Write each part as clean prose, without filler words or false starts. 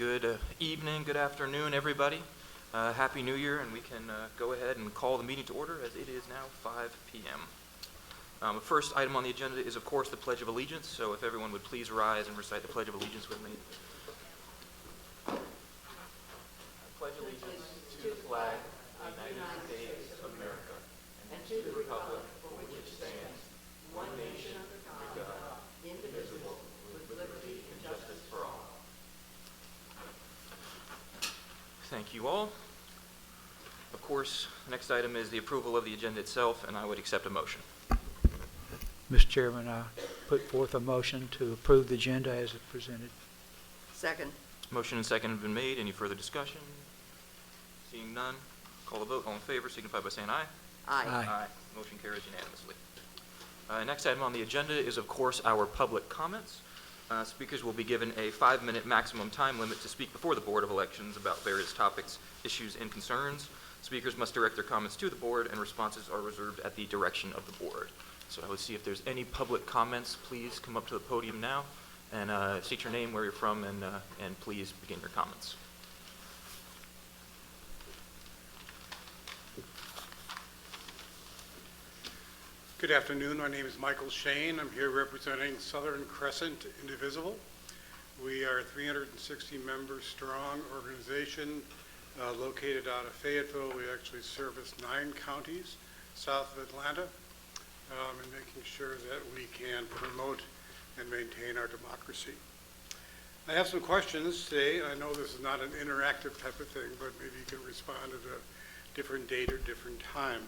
Good evening, good afternoon, everybody. Happy New Year, and we can go ahead and call the meeting to order as it is now 5 p.m. The first item on the agenda is, of course, the Pledge of Allegiance, so if everyone would please rise and recite the Pledge of Allegiance with me. I pledge allegiance to the flag of the United States of America and to the republic for which it stands, one nation, under God, indivisible, with liberty and justice for all. Thank you all. Of course, the next item is the approval of the agenda itself, and I would accept a motion. Mr. Chairman, I put forth a motion to approve the agenda as presented. Second. Motion and second have been made. Any further discussion? Seeing none, call the vote. All in favor signify by saying aye. Aye. Aye. Motion carries unanimously. Next item on the agenda is, of course, our public comments. Speakers will be given a 5-minute maximum time limit to speak before the Board of Elections about various topics, issues, and concerns. Speakers must direct their comments to the board, and responses are reserved at the direction of the board. So I would see if there's any public comments. Please come up to the podium now and state your name, where you're from, and please begin your comments. Good afternoon. My name is Michael Shane. I'm here representing Southern Crescent Indivisible. We are a 360-member strong organization located out of Fayetteville. We actually service 9 counties south of Atlanta, and making sure that we can promote and maintain our democracy. I have some questions today. I know this is not an interactive type of thing, but maybe you can respond at a different date or different time.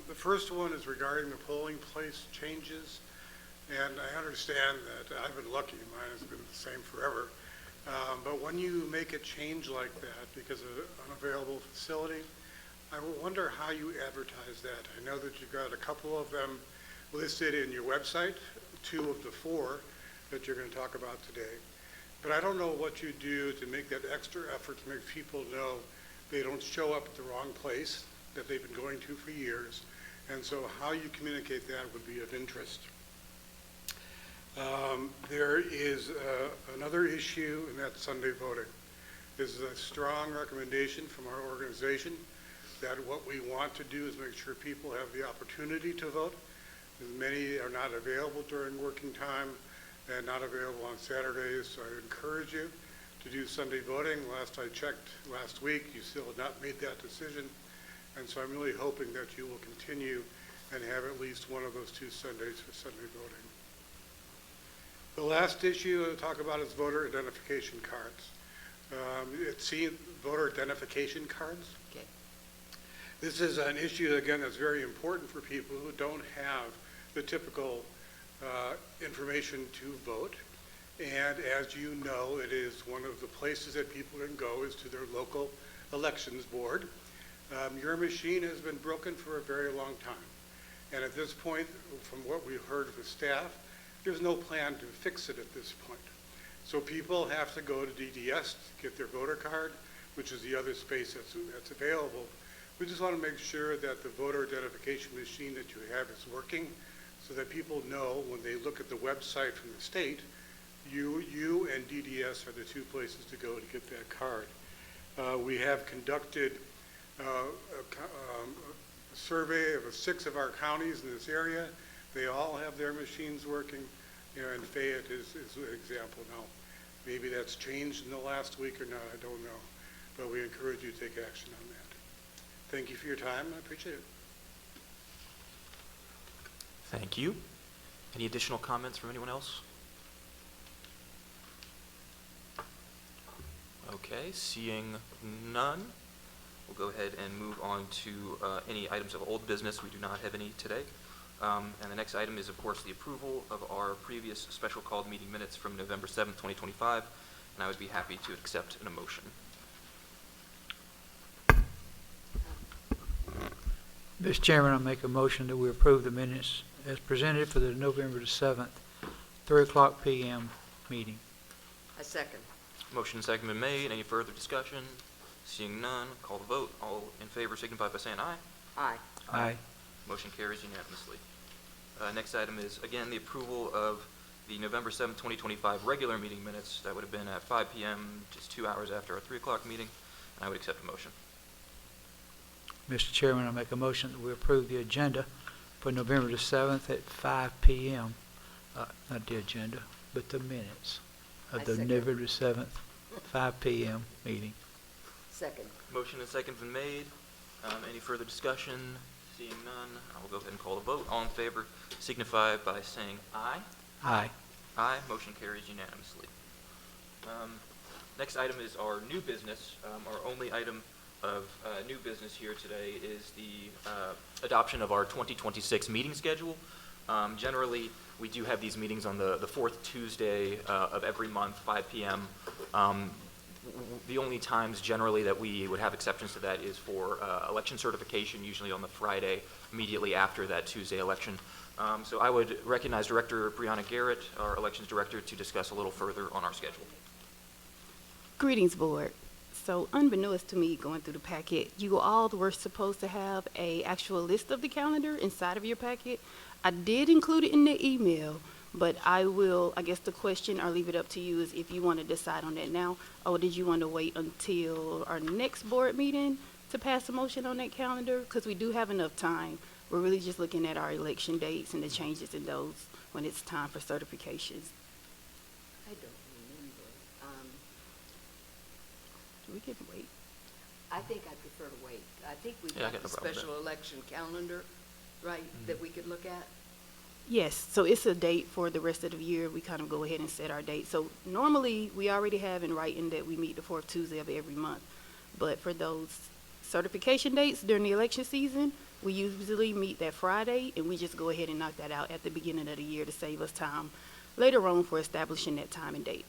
The first one is regarding the polling place changes, and I understand that I've been lucky. Mine has been the same forever. But when you make a change like that because of an unavailable facility, I wonder how you advertise that. I know that you've got a couple of them listed in your website, 2 of the 4 that you're going to talk about today. But I don't know what you do to make that extra effort to make people know they don't show up at the wrong place that they've been going to for years. And so how you communicate that would be of interest. There is another issue, and that's Sunday voting. This is a strong recommendation from our organization that what we want to do is make sure people have the opportunity to vote. As many are not available during working time and not available on Saturdays, so I encourage you to do Sunday voting. Last I checked last week, you still have not made that decision, and so I'm really hoping that you will continue and have at least one of those 2 Sundays for Sunday voting. The last issue I'll talk about is voter identification cards. Voter identification cards. Okay. This is an issue, again, that's very important for people who don't have the typical information to vote. And as you know, it is one of the places that people can go is to their local elections board. Your machine has been broken for a very long time. And at this point, from what we've heard from staff, there's no plan to fix it at this point. So people have to go to DDS to get their voter card, which is the other space that's available. We just want to make sure that the voter identification machine that you have is working so that people know when they look at the website from the state, you and DDS are the 2 places to go to get that card. We have conducted a survey of 6 of our counties in this area. They all have their machines working, and Fayette is an example now. Maybe that's changed in the last week or not, I don't know. But we encourage you to take action on that. Thank you for your time. I appreciate it. Thank you. Any additional comments from anyone else? Okay, seeing none, we'll go ahead and move on to any items of old business. We do not have any today. And the next item is, of course, the approval of our previous special called meeting minutes from November 7th, 2025, and I would be happy to accept an motion. Mr. Chairman, I make a motion that we approve the minutes as presented for the November the 7th, 3:00 p.m. meeting. I second. Motion and second been made. Any further discussion? Seeing none, call the vote. All in favor signify by saying aye. Aye. Aye. Motion carries unanimously. Next item is, again, the approval of the November 7th, 2025 regular meeting minutes. That would have been at 5 p.m., just 2 hours after our 3 o'clock meeting. I would accept a motion. Mr. Chairman, I make a motion that we approve the agenda for November the 7th at 5 p.m. Not the agenda, but the minutes I of the second. November 7th, 5 p.m. meeting. Second. Motion and second been made. Any further discussion? Seeing none, I will go ahead and call the vote. All in favor signify by saying aye. Aye. Aye, motion carries unanimously. Next item is our new business. Our only item of new business here today is the adoption of our 2026 meeting schedule. Generally, we do have these meetings on the fourth Tuesday of every month, 5 p.m. The only times generally that we would have exceptions to that is for election certification, usually on the Friday immediately after that Tuesday election. So I would recognize Director Brianna Garrett, our elections director, to discuss a little further on our schedule. Greetings, Board. So unbeknownst to me going through the packet, you all were supposed to have a actual list of the calendar inside of your packet. I did include it in the email, but I guess the question, or leave it up to you, is if you want to decide on that now, or did you want to wait until our next board meeting to pass a motion on that calendar? Because we do have enough time. We're really just looking at our election dates and the changes in those when it's time for certifications. I don't remember. We can wait. I think I prefer to wait. I think we've Yeah, I got got the no problem with special election calendar, right, that we could look at? Yes, so it's a date for the rest of the year. We kind of go ahead and set our date. So normally, we already have in writing that we meet the fourth Tuesday of every month. But for those certification dates during the election season, we usually meet that Friday, and we just go ahead and knock that out at the beginning of the year to save us time later on for establishing that time and date.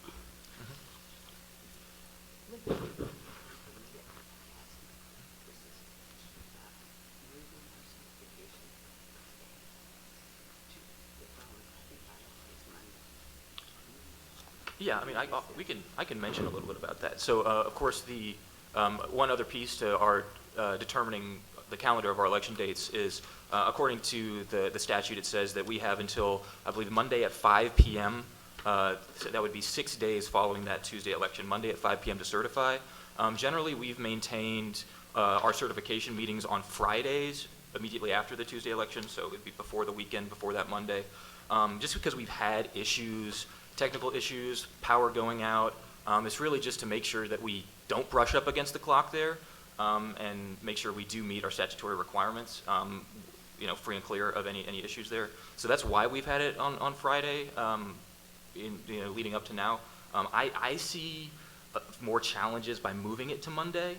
Yeah, I mean, I can mention a little bit about that. So, of course, the one other piece to our determining the calendar of our election dates is, according to the statute, it says that we have until, I believe, Monday at 5 p.m. So that would be 6 days following that Tuesday election, Monday at 5 p.m. to certify. Generally, we've maintained our certification meetings on Fridays immediately after the Tuesday election, so it would be before the weekend, before that Monday. Just because we've had issues, technical issues, power going out. It's really just to make sure that we don't brush up against the clock there, and make sure we do meet our statutory requirements, free and clear of any issues there. So that's why we've had it on Friday, leading up to now. I see more challenges by moving it to Monday,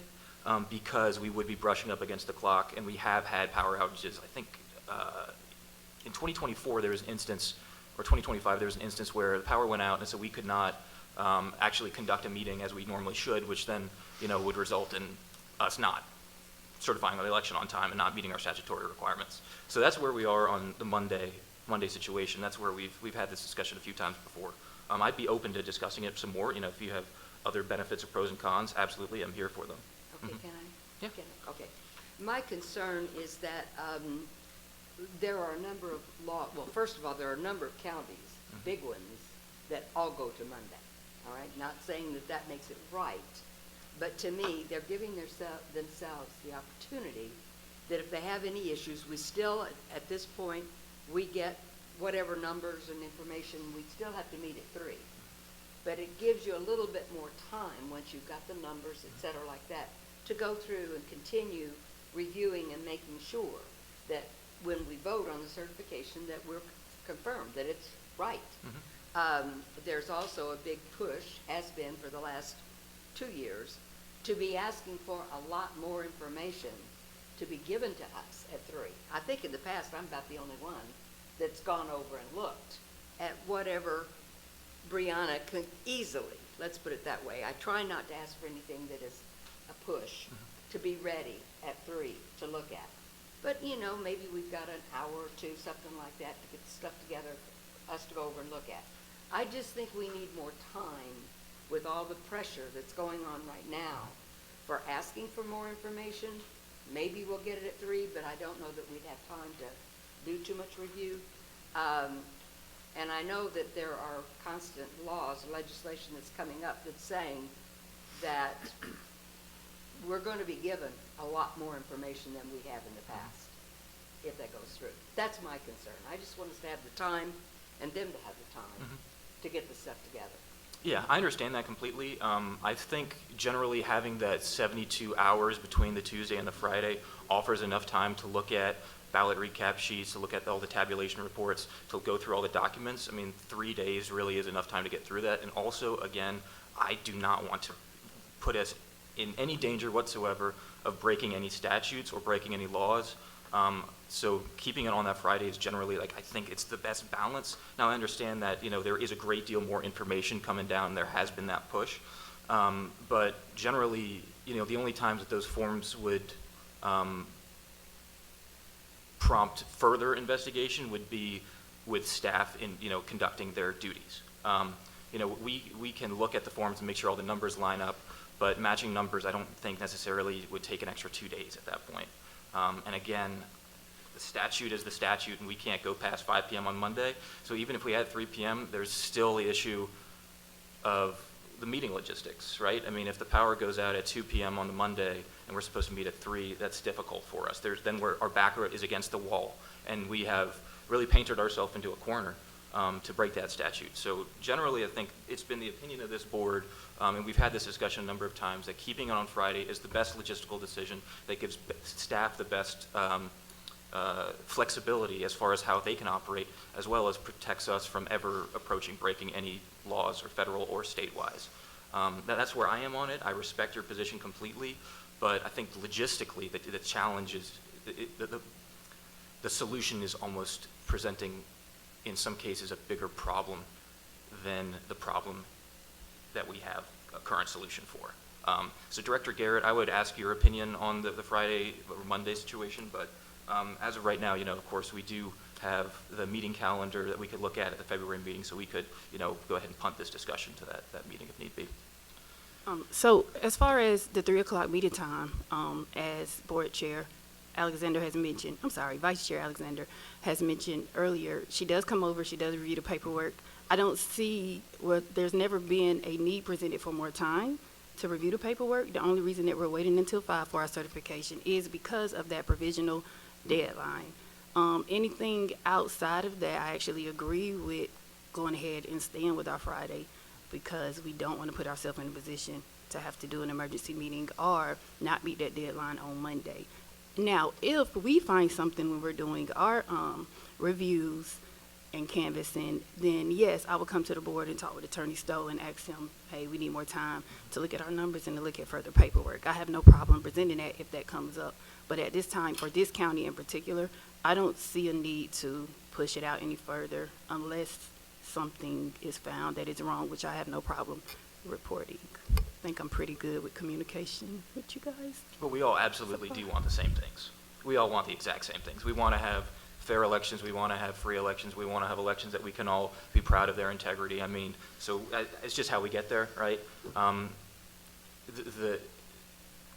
because we would be brushing up against the clock, and we have had power outages. I think in 2024 there was an instance, or 2025 there was an instance where the power went out, and so we could not actually conduct a meeting as we normally should, which then would result in us not certifying the election on time and not meeting our statutory requirements. So that's where we are on the Monday situation. That's where we've had this discussion a few times before. I'd be open to discussing it some more. If you have other benefits or pros and cons, absolutely, I'm here for them. Okay, Mhm. can I? Yeah. Okay. My concern is that there are a number of well, first of all, there are a number of counties, big ones, that all go to Monday, all right? Not saying that that makes it right, but to me, they're giving themselves the opportunity that if they have any issues, we still, at this point, we get whatever numbers and information, we still have to meet at 3. But it gives you a little bit more time, once you've got the numbers, et cetera, like that, to go through and continue reviewing and making sure that when we vote on the certification, that we're confirmed that it's right. There's also a big push, has been for the last 2 years, to be asking for a lot more information to be given to us at 3. I think in the past, I'm about the only one that's gone over and looked at whatever Brianna could easily, let's put it that way. I try not to ask for anything that is a push to be ready at 3 to look at. But, maybe we've got an hour or two, something like that, to get the stuff together for us to go over and look at. I just think we need more time with all the pressure that's going on right now for asking for more information. Maybe we'll get it at 3, but I don't know that we'd have time to do too much review. And I know that there are constant laws, legislation that's coming up that's saying that we're going to be given a lot more information than we have in the past, if that goes through. That's my concern. I just want us to have the time, and them to have the time, to get this stuff together. Yeah, I understand that completely. I think generally having that 72 hours between the Tuesday and the Friday offers enough time to look at ballot recap sheets, to look at all the tabulation reports, to go through all the documents. I mean, 3 days really is enough time to get through that. And also, again, I do not want to put us in any danger whatsoever of breaking any statutes or breaking any laws. So keeping it on that Friday is generally, like, I think it's the best balance. Now, I understand that, you know, there is a great deal more information coming down. There has been that push. But generally, you know, the only times that those forms would prompt further investigation would be with staff in, you know, conducting their duties. You know, we can look at the forms and make sure all the numbers line up, but matching numbers I don't think necessarily would take an extra 2 days at that point. And again, the statute is the statute, and we can't go past 5 p.m. on Monday. So even if we had 3 p.m., there's still the issue of the meeting logistics, right? I mean, if the power goes out at 2 p.m. on the Monday and we're supposed to meet at 3, that's difficult for us. Then our back is against the wall, and we have really painted ourselves into a corner to break that statute. So generally, I think it's been the opinion of this board, and we've had this discussion a number of times, that keeping it on Friday is the best logistical decision that gives staff the best flexibility as far as how they can operate, as well as protects us from ever approaching breaking any laws, or federal or state-wise. That's where I am on it. I respect your position completely, but I think logistically the challenge is, the solution is almost presenting, in some cases, a bigger problem than the problem that we have a current solution for. So Director Garrett, I would ask your opinion on the Friday or Monday situation, but as of right now, you know, of course, we do have the meeting calendar that we could look at the February meeting, so we could, you know, go ahead and punt this discussion to that meeting if need be. So as far as the 3 o'clock meeting time, as Board Chair Alexander has mentioned, Vice Chair Alexander has mentioned earlier, she does come over, she does review the paperwork. I don't see, there's never been a need presented for more time to review the paperwork. The only reason that we're waiting until 5 for our certification is because of that provisional deadline. Anything outside of that, I actually agree with going ahead and staying with our Friday, because we don't want to put ourselves in a position to have to do an emergency meeting or not meet that deadline on Monday. Now, if we find something when we're doing our reviews and canvassing, then yes, I will come to the board and talk with Attorney Stowe and ask him, hey, we need more time to look at our numbers and to look at further paperwork. I have no problem presenting that if that comes up. But at this time, for this county in particular, I don't see a need to push it out any further unless something is found that is wrong, which I have no problem reporting. I think I'm pretty good with communication with you guys. But we all absolutely do want the same things. We all want the exact same things. We want to have fair elections. We want to have free elections. We want to have elections that we can all be proud of their integrity. I mean, so it's just how we get there, right?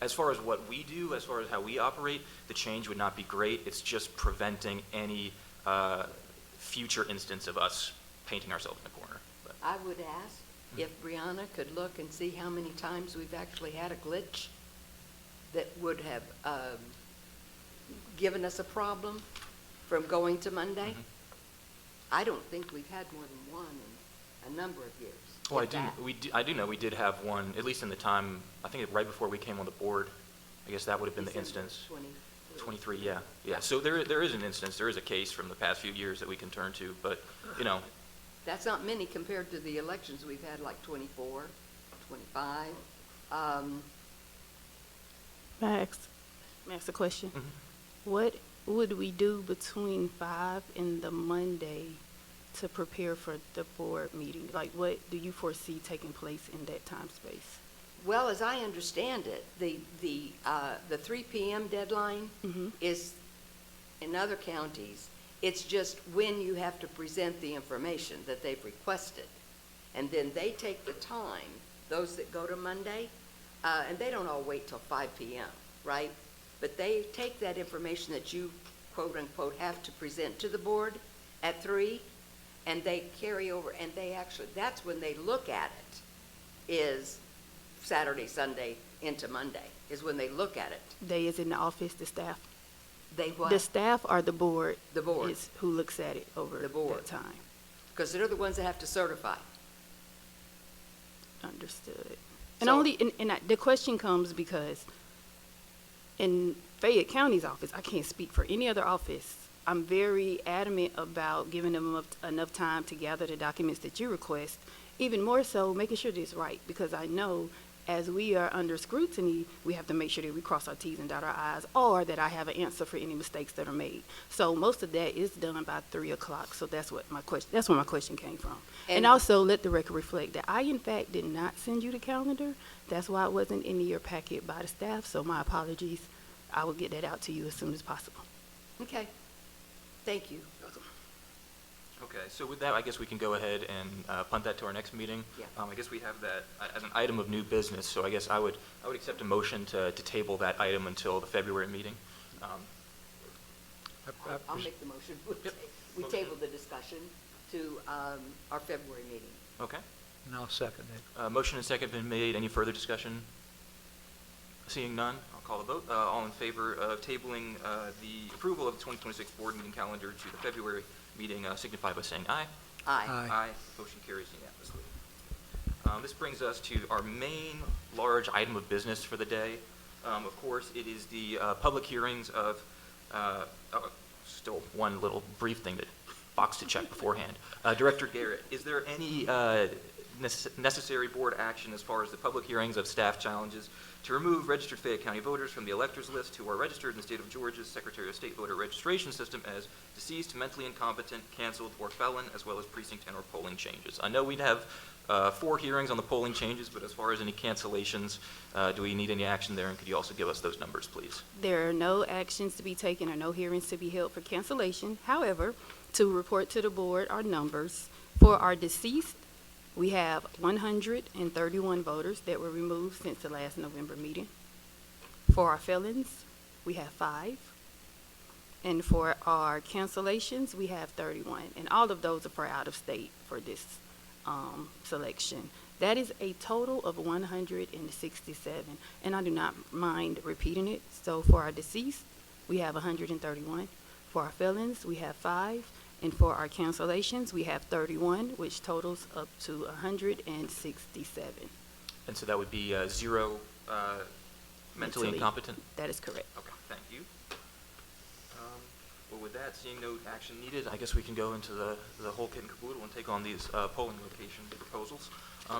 As far as what we do, as far as how we operate, the change would not be great. It's just preventing any future instance of us painting ourselves in a corner. But I would ask if Brianna could look and see how many times we've actually had a glitch that would have given us a problem from going to Monday. I don't think we've had more than one in a number of years. well, if that. I do know we did have one, at least in the time, I think right before we came on the board. I guess that would have been the December instance. 23. 23, yeah. So there is an instance, there is a case from the past few years that we can turn to, but, you know, That's not many compared to the elections we've had, like 24, 25. May I ask a question? What would we do between 5 and the Monday to prepare for the board meeting? Like, what do you foresee taking place in that time space? Well, as I understand it, the 3 p.m. deadline is, in other counties, it's just when you have to present the information that they've requested. And then they take the time, those that go to Monday, and they don't all wait till 5 p.m., right? But they take that information that you, quote unquote, have to present to the board at 3, and they carry over, and they actually, that's when they look at it, is Saturday, Sunday into Monday, is when they look at it. They is in the office, the staff. They what? The staff or the board? The board. Is who looks at it over The board. that time. Because they're the ones that have to certify. Understood. And So- the question comes because in Fayette County's office, I can't speak for any other office. I'm very adamant about giving them enough time to gather the documents that you request, even more so making sure that it's right, because I know as we are under scrutiny, we have to make sure that we cross our T's and dot our I's, or that I have an answer for any mistakes that are made. So most of that is done by 3 o'clock, so that's where my question came from. And And- also, let the record reflect that I, in fact, did not send you the calendar. That's why it wasn't in your packet by the staff, so my apologies. I will get that out to you as soon as possible. Okay. Thank you. Okay, so with that, I guess we can go ahead and punt that to our next meeting. Yeah. I guess we have that as an item of new business, so I guess I would accept a motion to table that item until the February meeting. I'll make the motion. We table the discussion to our February meeting. Okay. And I'll second it. Motion and second been made. Any further discussion? Seeing none, I'll call the vote. All in favor of tabling the approval of the 2026 board meeting calendar to the February meeting signify by saying aye. Aye. Aye. Motion carries unanimously. This brings us to our main large item of business for the day. Of course, it is the public hearings of, still one little brief thing that box to check beforehand. Director Garrett, is there any necessary board action as far as the public hearings of staff challenges to remove registered Fayette County voters from the electors list who are registered in the state of Georgia's Secretary of State voter registration system as deceased, mentally incompetent, canceled, or felon, as well as precinct and or polling changes? I know we'd have 4 hearings on the polling changes, but as far as any cancellations, do we need any action there? And could you also give us those numbers, please? There are no actions to be taken or no hearings to be held for cancellation. However, to report to the board our numbers. For our deceased, we have 131 voters that were removed since the last November meeting. For our felons, we have 5. And for our cancellations, we have 31. And all of those are for out of state for this selection. That is a total of 167. And I do not mind repeating it. So for our deceased, we have 131. For our felons, we have 5. And for our cancellations, we have 31, which totals up to 167. And so that would be 0 mentally incompetent? That is correct. Okay, thank you. Well, with that, seeing no action needed, I guess we can go into the whole kit and caboodle and take on these polling location proposals.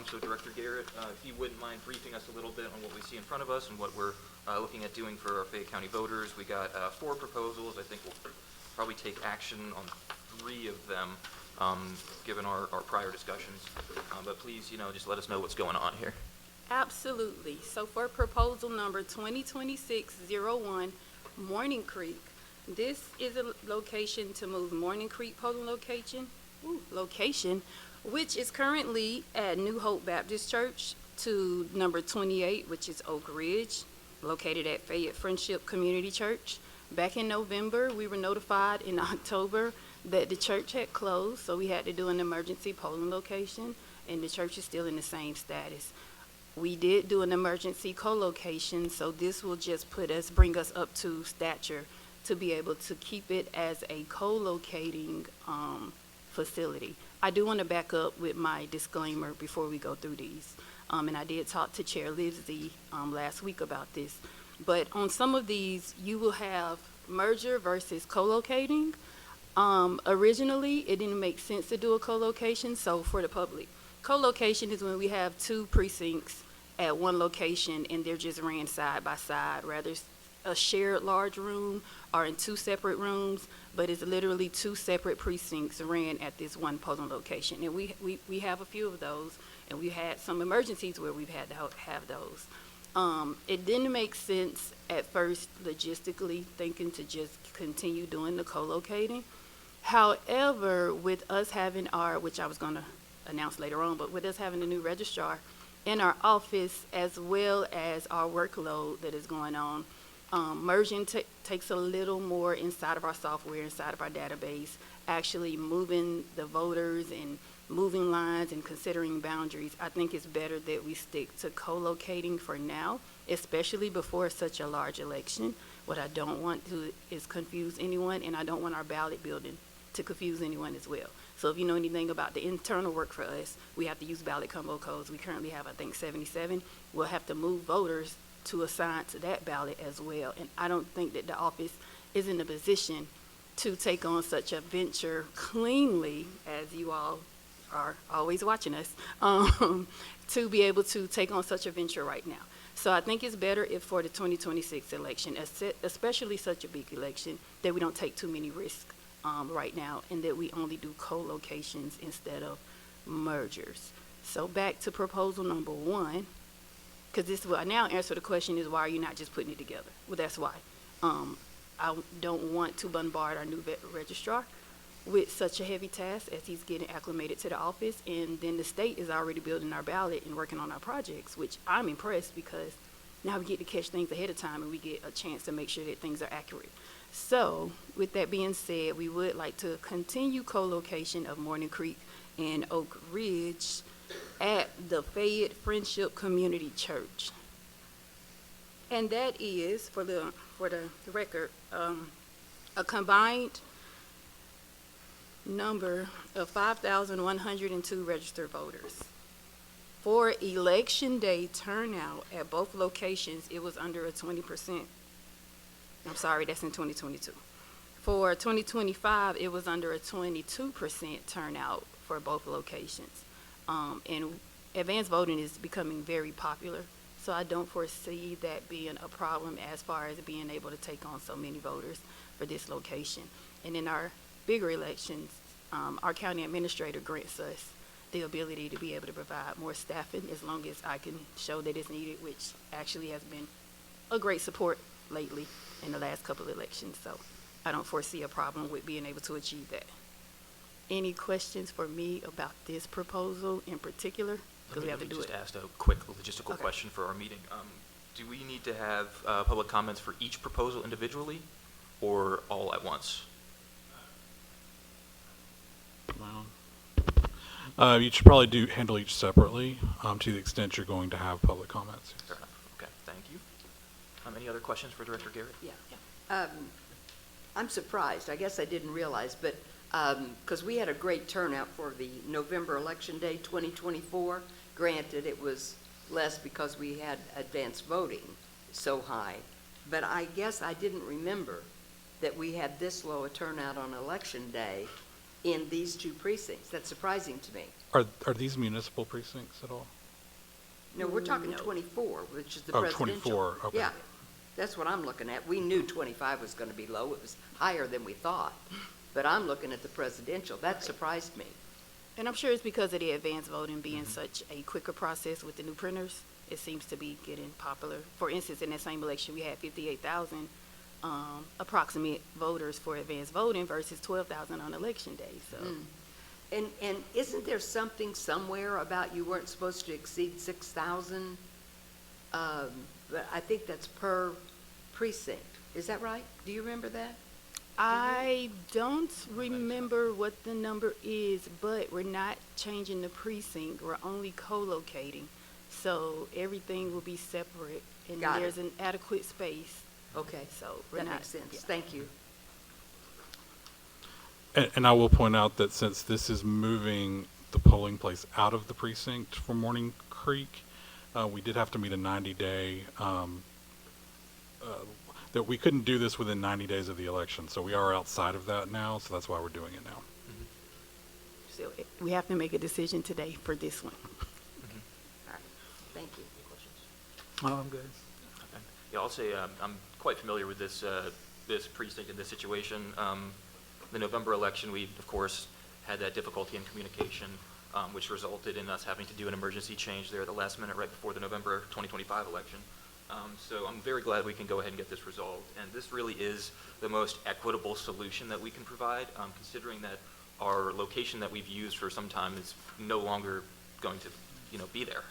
So Director Garrett, if you wouldn't mind briefing us a little bit on what we see in front of us and what we're looking at doing for our Fayette County voters. We got 4 proposals. I think we'll probably take action on 3 of them, given our prior discussions. But please, just let us know what's going on here. Absolutely. So for proposal number 2026-01, Morning Creek, this is a location to move Morning Creek polling location, which is currently at New Hope Baptist Church, to number 28, which is Oak Ridge, located at Fayette Friendship Community Church. Back in November, we were notified in October that the church had closed, so we had to do an emergency polling location, and the church is still in the same status. We did do an emergency co-location, so this will just bring us up to stature to be able to keep it as a co-locating facility. I do want to back up with my disclaimer before we go through these. And I did talk to Chair Livesey last week about this. But on some of these, you will have merger versus co-locating. Originally, it didn't make sense to do a co-location, so for the public. Co-location is when we have 2 precincts at one location and they're just ran side by side, rather a shared large room or in 2 separate rooms, but it's literally 2 separate precincts ran at this one polling location. And we have a few of those, and we had some emergencies where we've had to have those. It didn't make sense at first logistically thinking to just continue doing the co-locating. However, with us having which I was going to announce later on, but with us having a new registrar in our office, as well as our workload that is going on, Merging takes a little more inside of our software, inside of our database, actually moving the voters and moving lines and considering boundaries. I think it's better that we stick to co-locating for now, especially before such a large election. What I don't want to is confuse anyone, and I don't want our ballot building to confuse anyone as well. So if you know anything about the internal work for us, we have to use ballot combo codes. We currently have, I think, 77. We'll have to move voters to assign to that ballot as well. And I don't think that the office is in a position to take on such a venture cleanly, as you all are always watching us, to be able to take on such a venture right now. So I think it's better if for the 2026 election, especially such a big election, that we don't take too many risks right now, and that we only do co-locations instead of mergers. So back to proposal number 1, because this will now answer the question is, why are you not just putting it together? Well, that's why. I don't want to bombard our new registrar with such a heavy task as he's getting acclimated to the office, and then the state is already building our ballot and working on our projects, which I'm impressed because now we get to catch things ahead of time and we get a chance to make sure that things are accurate. So with that being said, we would like to continue co-location of Morning Creek and Oak Ridge at the Fayette Friendship Community Church. And that is, for the record, a combined number of 5,102 registered voters. For election day turnout at both locations, it was under a 20%. I'm sorry, that's in 2022. For 2025, it was under a 22% turnout for both locations. And advanced voting is becoming very popular, so I don't foresee that being a problem as far as being able to take on so many voters for this location. And in our bigger elections, our county administrator grants us the ability to be able to provide more staffing as long as I can show that it's needed, which actually has been a great support lately in the last couple of elections. So I don't foresee a problem with being able to achieve that. Any questions for me about this proposal in particular? Because we have to do it. Just asked a quick logistical Okay. question for our meeting. Do we need to have public comments for each proposal individually or all at once? You should probably handle each separately, to the extent you're going to have public comments. Fair enough. Okay, thank you. Any other questions for Director Garrett? Yeah. I'm surprised. I guess I didn't realize, but because we had a great turnout for the November Election Day 2024. Granted, it was less because we had advanced voting so high, but I guess I didn't remember that we had this low a turnout on Election Day in these two precincts. That's surprising to me. Are these municipal precincts at all? No, we're talking No. 24, which is the Oh, presidential. 24, okay. Yeah, that's what I'm looking at. We knew 25 was going to be low. It was higher than we thought. But I'm looking at the presidential. That surprised me. And I'm sure it's because of the advanced voting being such a quicker process with the new printers. It seems to be getting popular. For instance, in that same election, we had 58,000 approximate voters for advanced voting versus 12,000 on election day. So, And isn't there something somewhere about you weren't supposed to exceed 6,000? But I think that's per precinct. Is that right? Do you remember that? I don't remember what the number is, but we're not changing the precinct. We're only co-locating. So everything will be separate, and Got it. there's an adequate space. Okay, So we're that not. makes sense. Yeah. Thank you. And I will point out that since this is moving the polling place out of the precinct for Morning Creek, we did have to meet a 90-day, that we couldn't do this within 90 days of the election. So we are outside of that now, so that's why we're doing it now. So we have to make a decision today for this one. All right, thank you. Any questions? Oh, I'm good. Okay. Yeah, I'll say I'm quite familiar with this this precinct and this situation. The November election, we of course had that difficulty in communication, which resulted in us having to do an emergency change there at the last minute right before the November 2025 election. So I'm very glad we can go ahead and get this resolved. And this really is the most equitable solution that we can provide, considering that our location that we've used for some time is no longer going to, be there.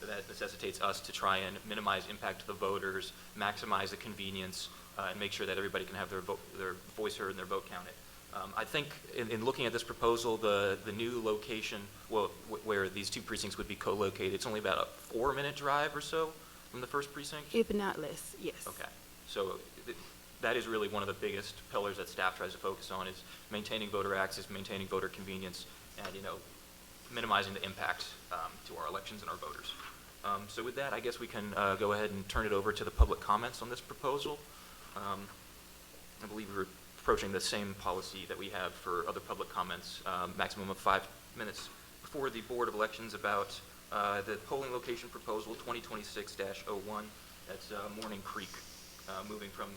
that necessitates us to try and minimize impact to the voters, maximize the convenience, and make sure that everybody can have their voice heard and their vote counted. I think in looking at this proposal, the new location, where these two precincts would be co-located, it's only about a 4-minute drive or so from the first precinct? If not less, yes. Okay, so that is really one of the biggest pillars that staff tries to focus on, is maintaining voter access, maintaining voter convenience, and, minimizing the impact to our elections and our voters. So with that, I guess we can go ahead and turn it over to the public comments on this proposal. I believe we're approaching the same policy that we have for other public comments, maximum of 5 minutes before the Board of Elections about the polling location proposal 2026-01. That's Morning Creek, moving from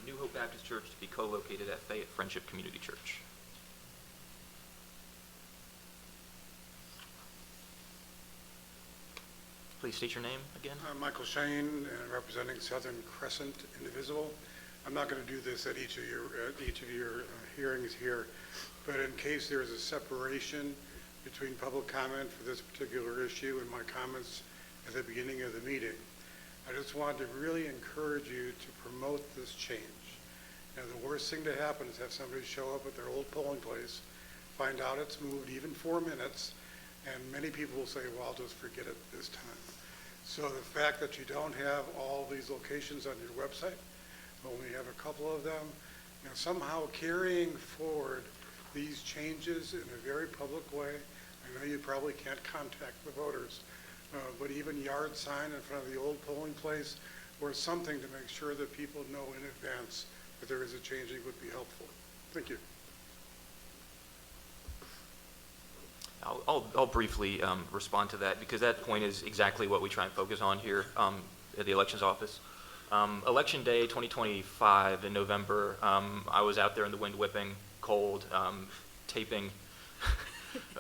New Hope Baptist Church to be co-located at Fayette Friendship Community Church. Please state your name again. Michael Shane, representing Southern Crescent Indivisible. I'm not going to do this at each of your hearings here, but in case there is a separation between public comment for this particular issue and my comments at the beginning of the meeting, I just wanted to really encourage you to promote this change. The worst thing to happen is have somebody show up at their old polling place, find out it's moved even 4 minutes, and many people will say, well, I'll just forget it this time. So the fact that you don't have all these locations on your website, only have a couple of them, somehow carrying forward these changes in a very public way. I know you probably can't contact the voters, but even yard sign in front of the old polling place or something to make sure that people know in advance that there is a changing would be helpful. Thank you. I'll briefly respond to that, because that point is exactly what we try and focus on here at the elections office. Election day 2025 in November, I was out there in the wind whipping, cold, taping.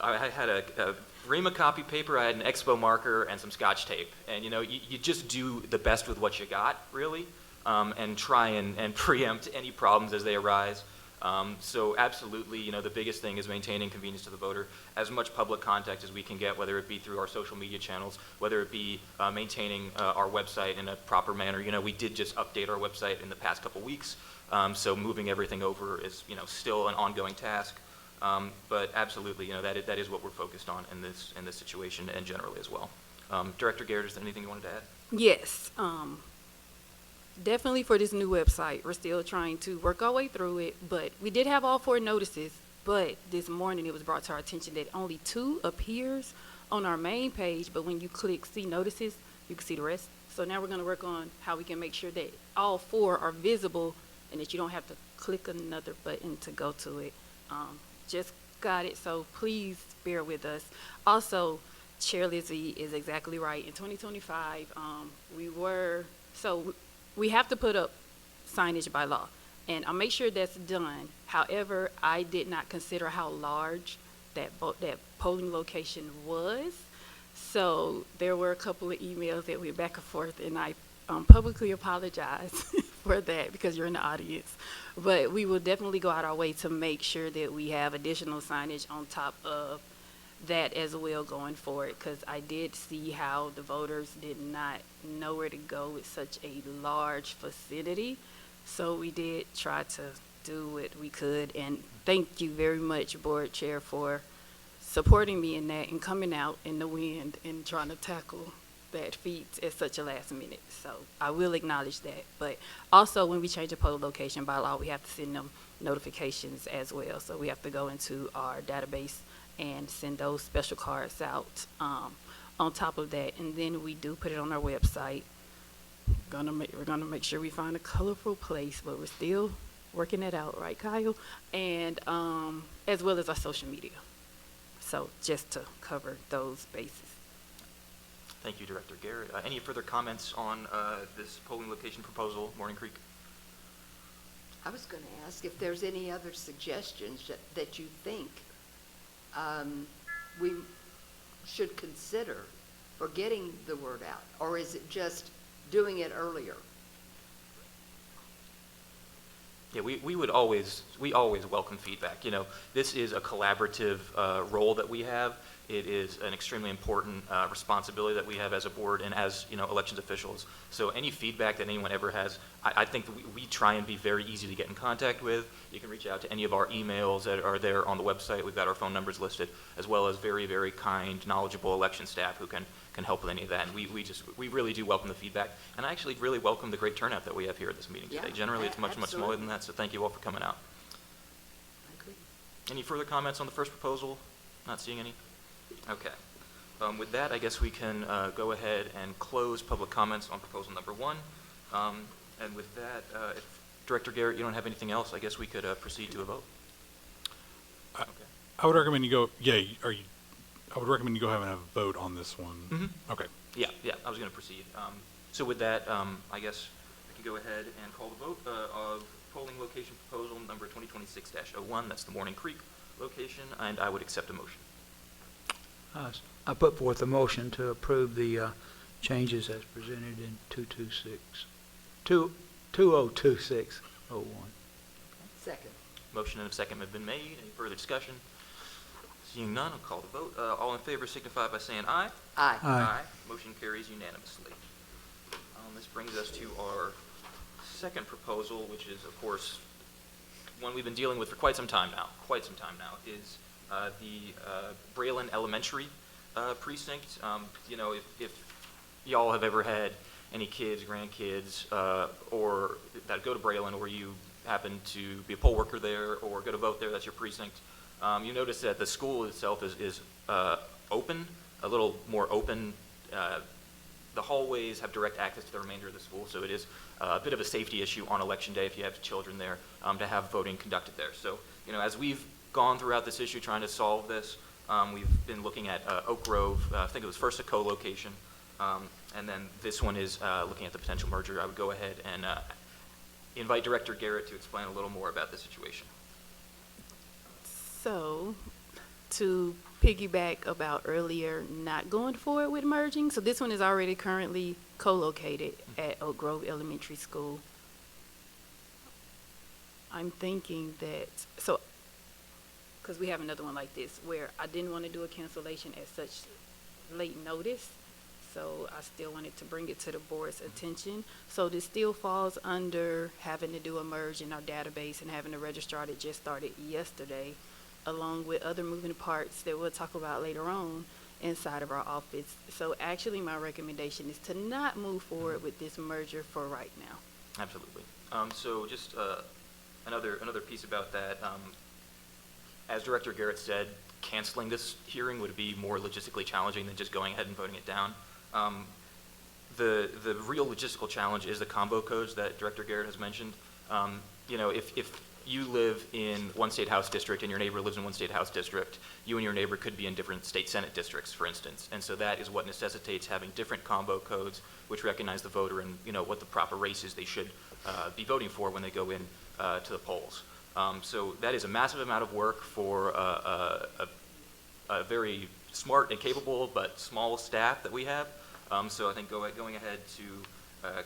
I had a ream of copy paper, I had an Expo marker, and some Scotch tape. And you just do the best with what you got, really, and try and preempt any problems as they arise. So absolutely, the biggest thing is maintaining convenience to the voter, as much public contact as we can get, whether it be through our social media channels, whether it be maintaining our website in a proper manner. We did just update our website in the past couple weeks, so moving everything over is, still an ongoing task. But absolutely, that is what we're focused on in this situation and generally as well. Director Garrett, is there anything you wanted to add? Yes, definitely for this new website, we're still trying to work our way through it, but we did have all 4 notices, but this morning it was brought to our attention that only 2 appears on our main page, but when you click see notices, you can see the rest. So now we're going to work on how we can make sure that all 4 are visible and that you don't have to click another button to go to it. Just got it, so please bear with us. Also, Chair Lizzie is exactly right. In 2025, we have to put up signage by law, and I'll make sure that's done. However, I did not consider how large that polling location was, so there were a couple of emails that went back and forth, and I publicly apologize for that because you're in the audience. But we will definitely go out our way to make sure that we have additional signage on top of that as well going forward, because I did see how the voters did not know where to go with such a large vicinity. So we did try to do what we could, and thank you very much, Board Chair, for supporting me in that and coming out in the wind and trying to tackle that feat at such a last minute. So I will acknowledge that. But also, when we change a polling location by law, we have to send them notifications as well. So we have to go into our database and send those special cards out on top of that. And then we do put it on our website. We're gonna make sure we find a colorful place, but we're still working it out, right, Kyle? And as well as our social media. So just to cover those bases. Thank you, Director Garrett. Any further comments on this polling location proposal, Morning Creek? I was going to ask if there's any other suggestions that you think we should consider for getting the word out, or is it just doing it earlier? Yeah, we always welcome feedback. This is a collaborative role that we have. It is an extremely important responsibility that we have as a board and as, elections officials. So any feedback that anyone ever has, I think that we try and be very easy to get in contact with. You can reach out to any of our emails that are there on the website. We've got our phone numbers listed, as well as very, very kind, knowledgeable election staff who can help with any of that. And we really do welcome the feedback. And I actually really welcome the great turnout that we have here at this meeting today. Yeah, Generally, it's much smaller absolutely. than that, so thank you all for coming out. I agree. Any further comments on the first proposal? Not seeing any? Okay. With that, I guess we can go ahead and close public comments on proposal number 1. And with that, if Director Garrett, you don't have anything else, I guess we could proceed to a vote. Okay. I would recommend you go, I would recommend you go ahead and have a vote on this one. Mhm. Okay. Yeah, I was going to proceed. So with that, I guess I can go ahead and call the vote of polling location proposal number 2026-01. That's the Morning Creek location, and I would accept a motion. I put forth a motion to approve the changes as presented in 2026-01. Second. Motion and a second have been made. Any further discussion? Seeing none, I'll call the vote. All in favor signify by saying aye. Aye. Aye. Motion carries unanimously. This brings us to our second proposal, which is, of course, one we've been dealing with for quite some time now, is the Braylon Elementary precinct. If y'all have ever had any kids, grandkids, or that go to Braylon, or you happen to be a poll worker there or go to vote there, that's your precinct, you notice that the school itself is open, a little more open. The hallways have direct access to the remainder of the school, so it is a bit of a safety issue on Election Day if you have children there to have voting conducted there. So, as we've gone throughout this issue trying to solve this, we've been looking at Oak Grove. I think it was first a co-location, and then this one is looking at the potential merger. I would go ahead and invite Director Garrett to explain a little more about the situation. So, to piggyback about earlier not going forward with merging, so this one is already currently co-located at Oak Grove Elementary School. I'm thinking that, so, because we have another one like this, where I didn't want to do a cancellation at such late notice, so I still wanted to bring it to the board's attention. So this still falls under having to do a merge in our database and having a registrar that just started yesterday, along with other moving parts that we'll talk about later on inside of our office. So actually, my recommendation is to not move forward with this merger for right now. Absolutely. So just another piece about that. As Director Garrett said, canceling this hearing would be more logistically challenging than just going ahead and voting it down. The real logistical challenge is the combo codes that Director Garrett has mentioned. If you live in one state house district and your neighbor lives in one state house district, you and your neighbor could be in different state senate districts, for instance. And so that is what necessitates having different combo codes which recognize the voter and what the proper races they should be voting for when they go in to the polls. So that is a massive amount of work for a very smart and capable but small staff that we have. So I think going ahead to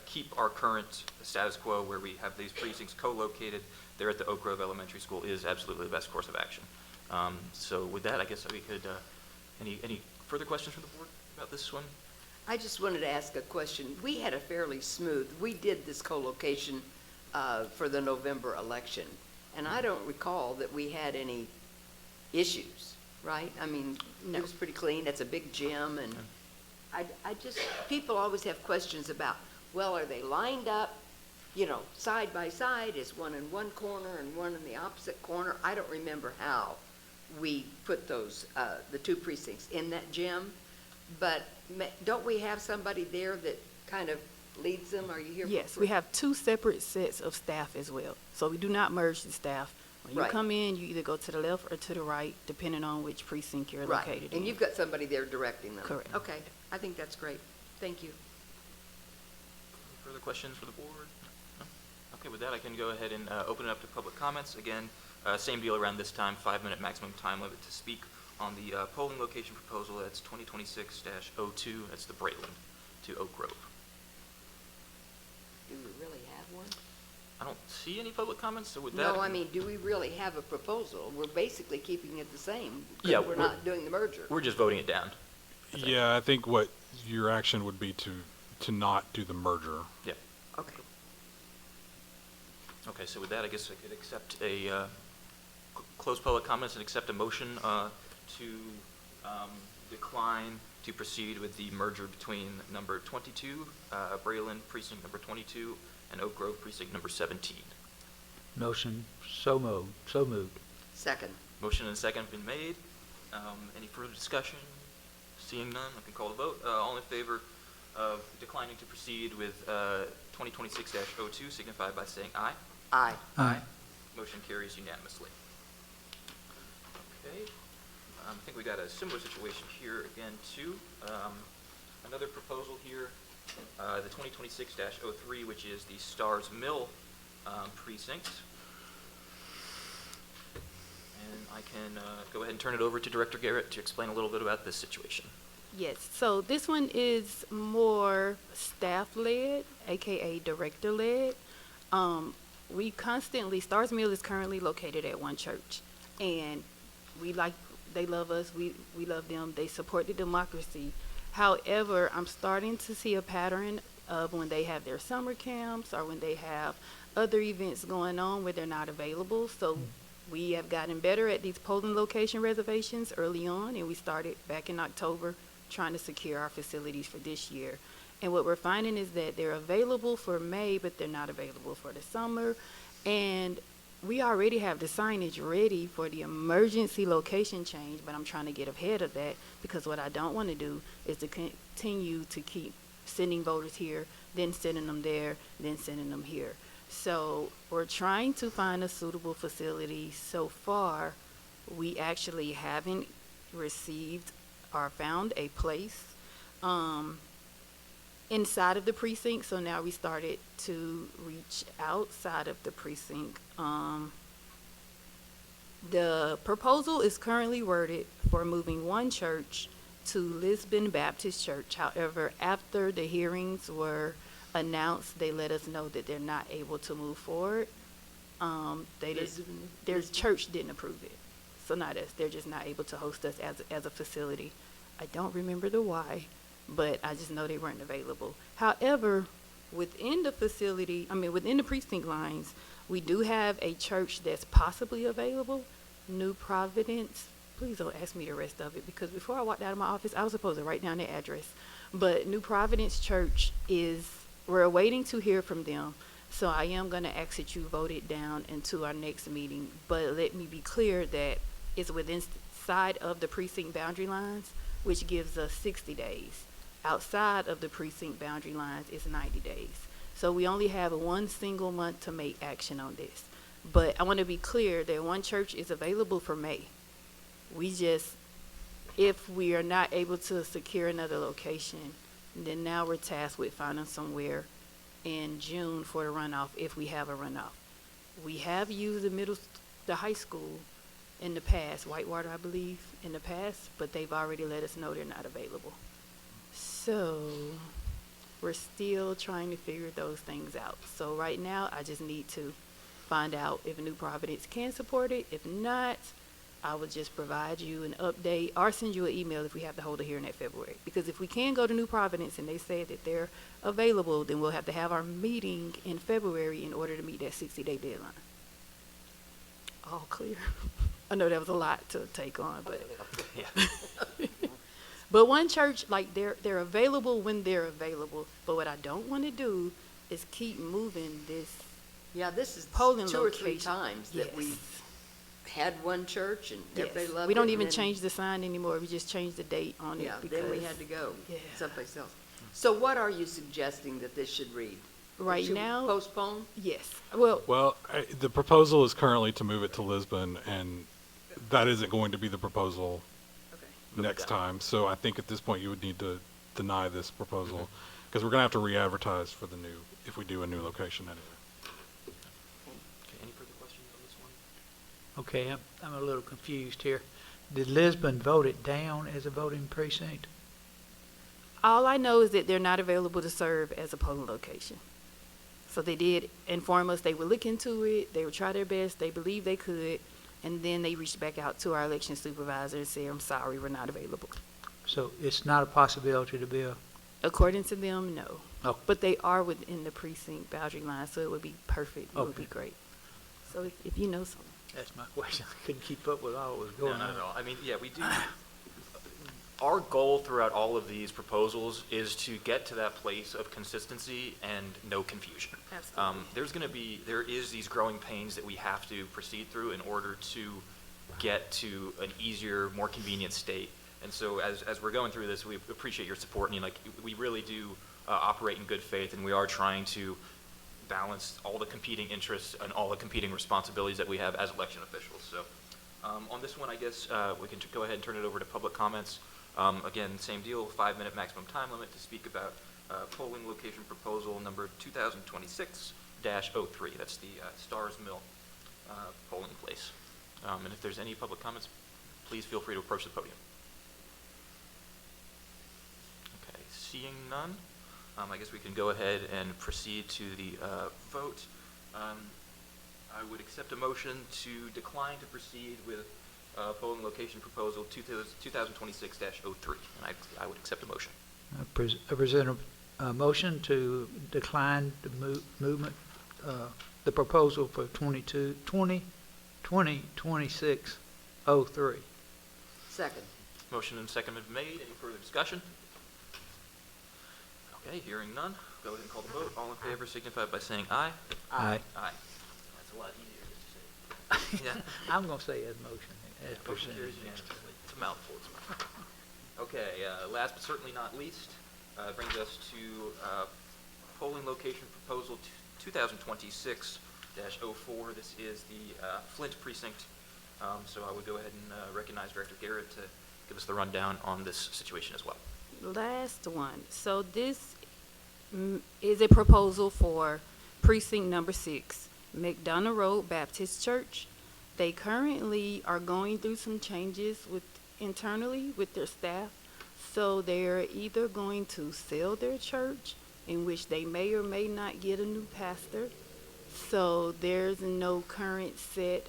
keep our current status quo where we have these precincts co-located there at the Oak Grove Elementary School is absolutely the best course of action. So with that, I guess we could, any further questions from the board about this one? I just wanted to ask a question. We had a fairly smooth, we did this co-location for the November election, and I don't recall that we had any issues, right? I mean, it was pretty clean. It's a big gym, and I just, people always have questions about, well, are they lined up, side by side? Is one in one corner and one in the opposite corner? I don't remember how we put those, the two precincts in that gym, but don't we have somebody there that kind of leads them? Are you here? Yes, we have two separate sets of staff as well. So we do not merge the staff. When you Right. come in, you either go to the left or to the right, depending on which precinct you're Right, located in. and you've got somebody there directing them. Correct. Okay, I think that's great. Thank you. Any further questions for the board? No? Okay, with that, I can go ahead and open it up to public comments. Again, same deal around this time, 5-minute maximum time limit to speak on the polling location proposal. That's 2026-02. That's the Braylon to Oak Grove. Do we really have one? I don't see any public comments, so with that. No, I mean, do we really have a proposal? We're basically keeping it the same. Yeah, We're not doing the merger. We're just voting it down. Yeah, I think what your action would be to not do the merger. Yeah. Okay. Okay, so with that, I guess I could accept a, close public comments and accept a motion to decline to proceed with the merger between number 22, Braylon Precinct number 22, and Oak Grove Precinct number 17. Motion so moved. Second. Motion and second have been made. Any further discussion? Seeing none, I can call the vote. All in favor of declining to proceed with 2026-02 signify by saying aye. Aye. Aye. Motion carries unanimously. Okay, I think we got a similar situation here again too. Another proposal here, the 2026-03, which is the Stars Mill precinct. And I can go ahead and turn it over to Director Garrett to explain a little bit about this situation. Yes, so this one is more staff-led, AKA director-led. We constantly, Stars Mill is currently located at one church, and they love us, we love them, they support the democracy. However, I'm starting to see a pattern of when they have their summer camps or when they have other events going on where they're not available. So we have gotten better at these polling location reservations early on, and we started back in October trying to secure our facilities for this year. And what we're finding is that they're available for May, but they're not available for the summer. And we already have the signage ready for the emergency location change, but I'm trying to get ahead of that because what I don't want to do is to continue to keep sending voters here, then sending them there, then sending them here. So we're trying to find a suitable facility. So far, we actually haven't received or found a place inside of the precinct. So now we started to reach outside of the precinct. The proposal is currently worded for moving one church to Lisbon Baptist Church. However, after the hearings were announced, they let us know that they're not able to move forward. Their church didn't approve it. So not us. They're just not able to host us as a facility. I don't remember the why, but I just know they weren't available. However, within the facility, within the precinct lines, we do have a church that's possibly available, New Providence. Please don't ask me the rest of it, because before I walked out of my office, I was supposed to write down their address. But New Providence Church we're waiting to hear from them. So I am going to ask that you vote it down into our next meeting. But let me be clear that it's within side of the precinct boundary lines, which gives us 60 days. Outside of the precinct boundary lines is 90 days. So we only have one single month to make action on this. But I want to be clear that one church is available for May. If we are not able to secure another location, then now we're tasked with finding somewhere in June for the runoff, if we have a runoff. We have used the high school in the past, Whitewater, I believe, in the past, but they've already let us know they're not available. So we're still trying to figure those things out. So right now, I just need to find out if New Providence can support it. If not, I will just provide you an update or send you an email if we have to hold a hearing in February. Because if we can go to New Providence and they say that they're available, then we'll have to have our meeting in February in order to meet that 60-day deadline. All clear? I know that was a lot to take on, but Yeah. but one church, like they're available when they're available. But what I don't want to do is keep moving this Yeah, this is polling 2 or 3 location. times that Yes. we've had one church and Yes. everybody loved it. We don't and even then- change the sign anymore. We just change the date on it. Yeah, then we because had to go Yeah. someplace else. So what are you suggesting that this should read? Right It should now- Postpone? Yes. Well, Well, the proposal is currently to move it to Lisbon, and that isn't going to be the proposal Okay. next down. time. So I think at this point you would need to deny this proposal, because we're going to have to re-advertise for if we do a new location anyway. Okay, any further questions on this one? Okay, I'm a little confused here. Did Lisbon vote it down as a voting precinct? all I know is that they're not available to serve as a polling location. So they did inform us they would look into it, they would try their best, they believed they could, and then they reached back out to our election supervisor and said, I'm sorry, we're not available. So it's not a possibility to be a, According to them, no. Oh. But they are within the precinct boundary line, so it would be perfect, it would be Okay. great. So if you know something. that's my question. I couldn't keep up with all that was No, going not on. at all. I mean, yeah, we do. Our goal throughout all of these proposals is to get to that place of consistency and no confusion. Absolutely. There is these growing pains that we have to proceed through in order to get to an easier, more convenient state. And so as we're going through this, we appreciate your support, and we really do operate in good faith, and we are trying to balance all the competing interests and all the competing responsibilities that we have as election officials. So on this one, I guess we can go ahead and turn it over to public comments. Again, same deal, 5-minute maximum time limit to speak about polling location proposal number 2026-03. That's the Stars Mill polling place. And if there's any public comments, please feel free to approach the podium. Okay, seeing none, I guess we can go ahead and proceed to the vote. I would accept a motion to decline to proceed with polling location proposal 2026-03, and I would accept a motion. I present a motion to decline the movement, the proposal for 2026-03. Second. Motion and second have been made. Any further discussion? Okay, hearing none, go ahead and call the vote. All in favor signify by saying aye. Aye. Aye. That's a lot easier to say. Yeah. I'm going to say as motion, as Motion presented. carries unanimously. It's a mouthful. Okay, last but certainly not least, brings us to polling location proposal 2026-04. This is the Flint precinct. So I would go ahead and recognize Director Garrett to give us the rundown on this situation as well. Last one. So this is a proposal for precinct number 6, McDonough Road Baptist Church. They currently are going through some changes internally with their staff. So they're either going to sell their church, in which they may or may not get a new pastor. So there's no current set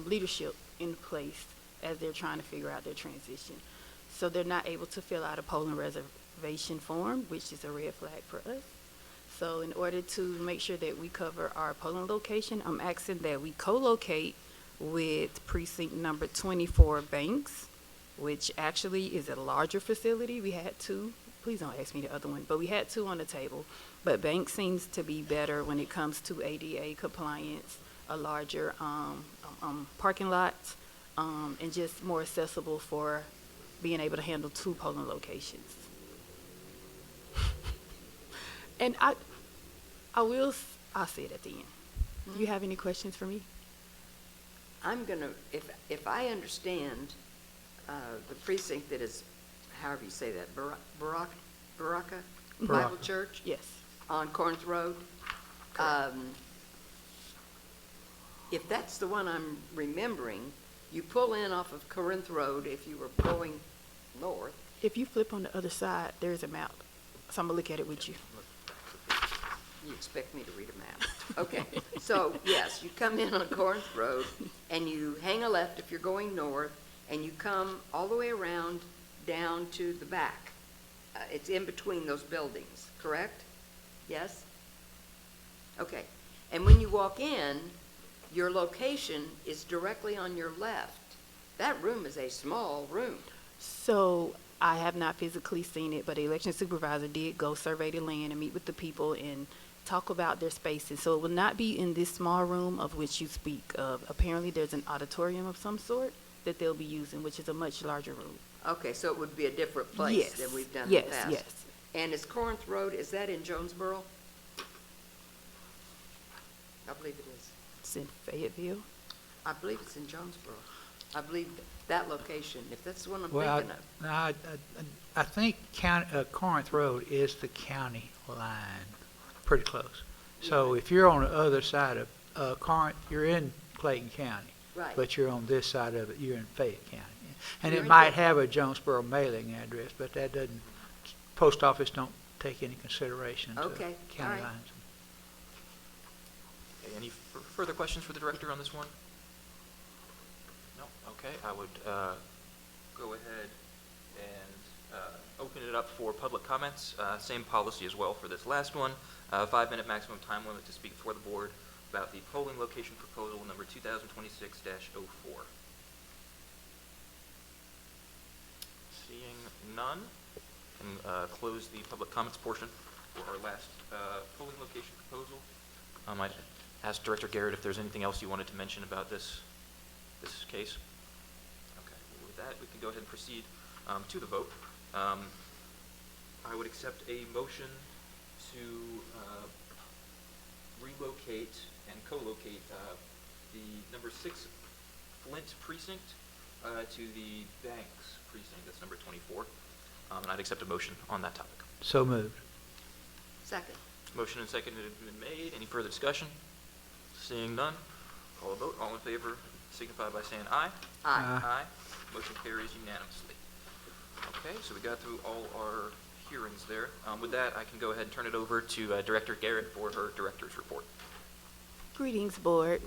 leadership in place as they're trying to figure out their transition. So they're not able to fill out a polling reservation form, which is a red flag for us. So in order to make sure that we cover our polling location, I'm asking that we co-locate with precinct number 24 Banks, which actually is a larger facility. We had 2. Please don't ask me the other one, but we had 2 on the table. But Banks seems to be better when it comes to ADA compliance, a larger parking lot, and just more accessible for being able to handle 2 polling locations. And I'll say it at the end. Do you have any questions for me? I'm gonna, if I understand, the precinct that is, however you say that, Baraka Bible Baraka. Church Yes. on Corinth Road. If that's the one I'm remembering, you pull in off of Corinth Road if you were going north. If you flip on the other side, there's a map. So I'm gonna look at it with you. You expect me to read a map. Okay, so yes, you come in on Corinth Road and you hang a left if you're going north, and you come all the way around down to the back. It's in between those buildings, correct? Yes? Okay, and when you walk in, your location is directly on your left. That room is a small room. So I have not physically seen it, but the election supervisor did go survey the land and meet with the people and talk about their spaces. So it will not be in this small room of which you speak of. Apparently there's an auditorium of some sort that they'll be using, which is a much larger room. Okay, so it would be a different place Yes. than we've done in Yes, the past. yes. And is Corinth Road, is that in Jonesboro? I believe it is. It's in Fayetteville. I believe it's in Jonesboro. I believe that location, if that's the one I'm Well, thinking of. I think Corinth Road is the county line, pretty close. So if you're on the other side of Corinth, you're in Clayton County. Right. But you're on this side of it, you're in Fayette County. And You're it in might Fayette. have a Jonesboro mailing address, but that doesn't, post office don't take any consideration to Okay, all county right. lines. Okay, any further questions for the director on this one? No? Okay, I would go ahead and open it up for public comments. Same policy as well for this last one. 5-minute maximum time limit to speak before the board about the polling location proposal number 2026-04. Seeing none, and close the public comments portion for our last polling location proposal. I'd ask Director Garrett if there's anything else you wanted to mention about this case. Okay, well, with that, we can go ahead and proceed to the vote. I would accept a motion to relocate and co-locate the number 6 Flint precinct to the Banks precinct, that's number 24. And I'd accept a motion on that topic. So moved. Second. Motion and second have been made. Any further discussion? Seeing none, call a vote. All in favor signify by saying aye. Aye. Aye. Motion carries unanimously. Okay, so we got through all our hearings there. With that, I can go ahead and turn it over to Director Garrett for her director's report. Greetings, board.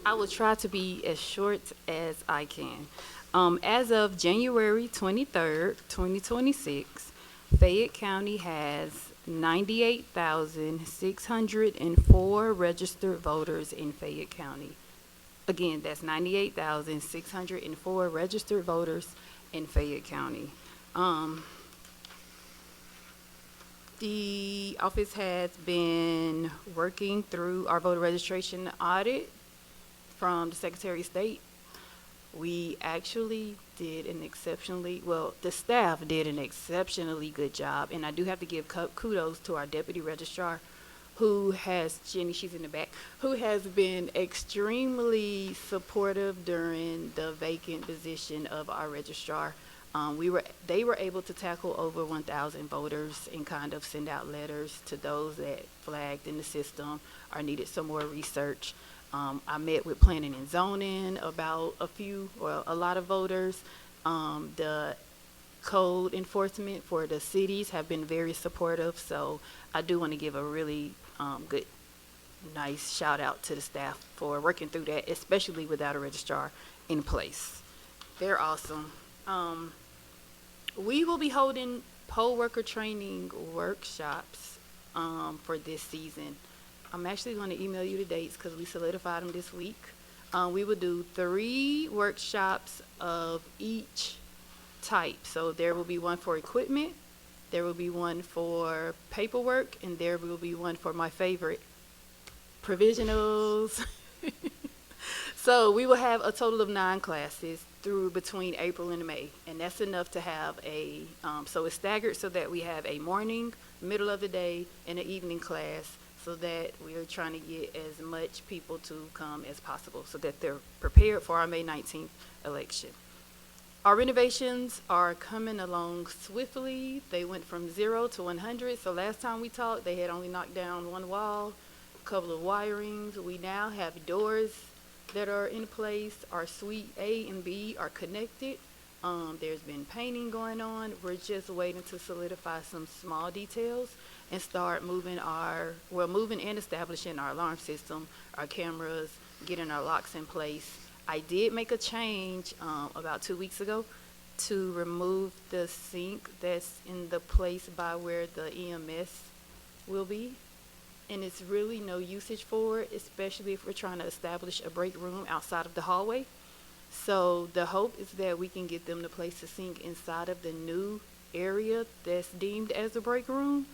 I will try to be as short as I can. As of January 23rd, 2026, Fayette County has 98,604 registered voters in Fayette County. Again, that's 98,604 registered voters in Fayette County. The office has been working through our voter registration audit from the Secretary of State. We actually did an the staff did an exceptionally good job, and I do have to give kudos to our deputy registrar, who has, Jenny, she's in the back, who has been extremely supportive during the vacant position of our registrar. They were able to tackle over 1,000 voters and kind of send out letters to those that flagged in the system or needed some more research. I met with planning and zoning about a lot of voters. The code enforcement for the cities have been very supportive, so I do want to give a really good, nice shout out to the staff for working through that, especially without a registrar in place. They're awesome. We will be holding poll worker training workshops for this season. I'm actually going to email you the dates because we solidified them this week. We will do 3 workshops of each type. So there will be one for equipment, there will be one for paperwork, and there will be one for my favorite, provisionals. So we will have a total of 9 classes through between April and May, and that's enough to have so it's staggered so that we have a morning, middle of the day, and an evening class, so that we are trying to get as much people to come as possible so that they're prepared for our May 19th election. Our renovations are coming along swiftly. They went from 0 to 100. So last time we talked, they had only knocked down 1 wall, a couple of wirings. We now have doors that are in place. Our suite A and B are connected. There's been painting going on. We're just waiting to solidify some small details and start moving and establishing our alarm system, our cameras, getting our locks in place. I did make a change about 2 weeks ago to remove the sink that's in the place by where the EMS will be. And it's really no usage for it, especially if we're trying to establish a break room outside of the hallway. So the hope is that we can get them to place the sink inside of the new area that's deemed as a break room.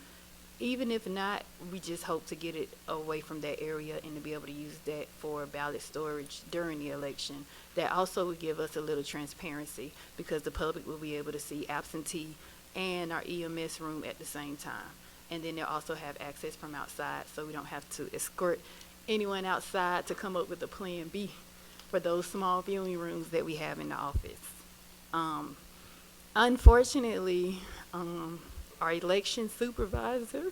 Even if not, we just hope to get it away from that area and to be able to use that for ballot storage during the election. That also would give us a little transparency because the public will be able to see absentee and our EMS room at the same time. And then they'll also have access from outside, so we don't have to escort anyone outside to come up with a plan B for those small viewing rooms that we have in the office. Unfortunately, our election supervisor,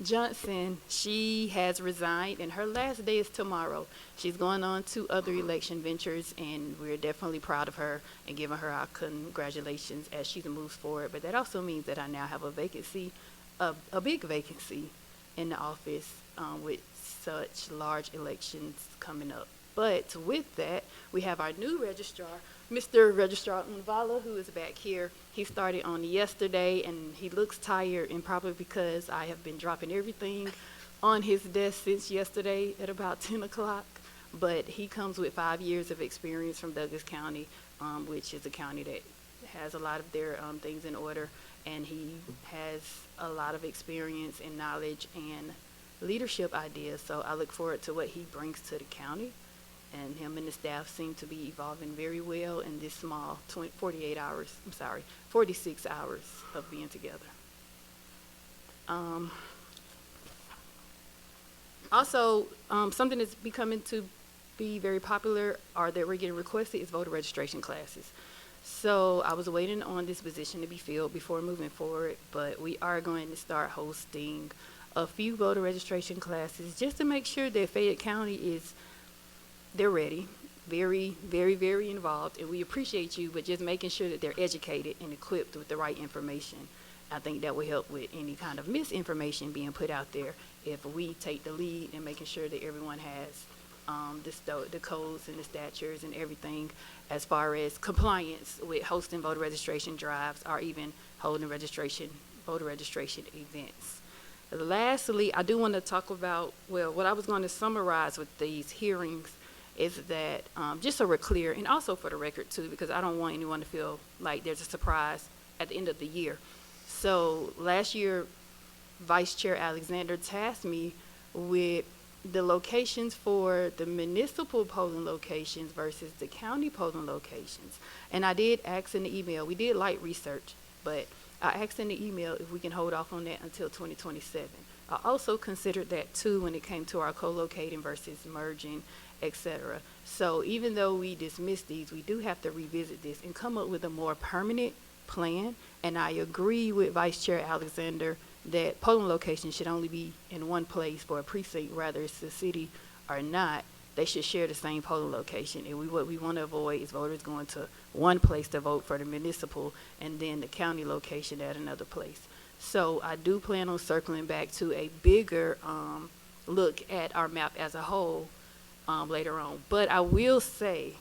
Johnson, she has resigned, and her last day is tomorrow. She's going on to other election ventures, and we're definitely proud of her and giving her our congratulations as she moves forward. But that also means that I now have a vacancy, a big vacancy in the office with such large elections coming up. But with that, we have our new registrar, Mr. Registrar Unvala, who is back here. He started on yesterday, and he looks tired, and probably because I have been dropping everything on his desk since yesterday at about 10 o'clock. But he comes with 5 years of experience from Douglas County, which is a county that has a lot of their things in order, and he has a lot of experience and knowledge and leadership ideas. So I look forward to what he brings to the county, and him and the staff seem to be evolving very well in this small 46 hours of being together. Also, something that's becoming to be very popular or that we're getting requested is voter registration classes. So I was waiting on this position to be filled before moving forward, but we are going to start hosting a few voter registration classes just to make sure that Fayette County they're ready, very, very, very involved, and we appreciate you, but just making sure that they're educated and equipped with the right information. I think that will help with any kind of misinformation being put out there if we take the lead in making sure that everyone has the codes and the statutes and everything as far as compliance with hosting voter registration drives or even holding voter registration events. Lastly, I do want to talk about, what I was going to summarize with these hearings is that, just so we're clear, and also for the record too, because I don't want anyone to feel like there's a surprise at the end of the year. So last year, Vice Chair Alexander tasked me with the locations for the municipal polling locations versus the county polling locations. And I did ask in the email, we did light research, but I asked in the email if we can hold off on that until 2027. I also considered that too when it came to our co-locating versus merging, etc. So even though we dismissed these, we do have to revisit this and come up with a more permanent plan. And I agree with Vice Chair Alexander that polling locations should only be in one place for a precinct, whether it's the city or not. They should share the same polling location. And what we want to avoid is voters going to one place to vote for the municipal and then the county location at another place. So I do plan on circling back to a bigger look at our map as a whole later on. But I will say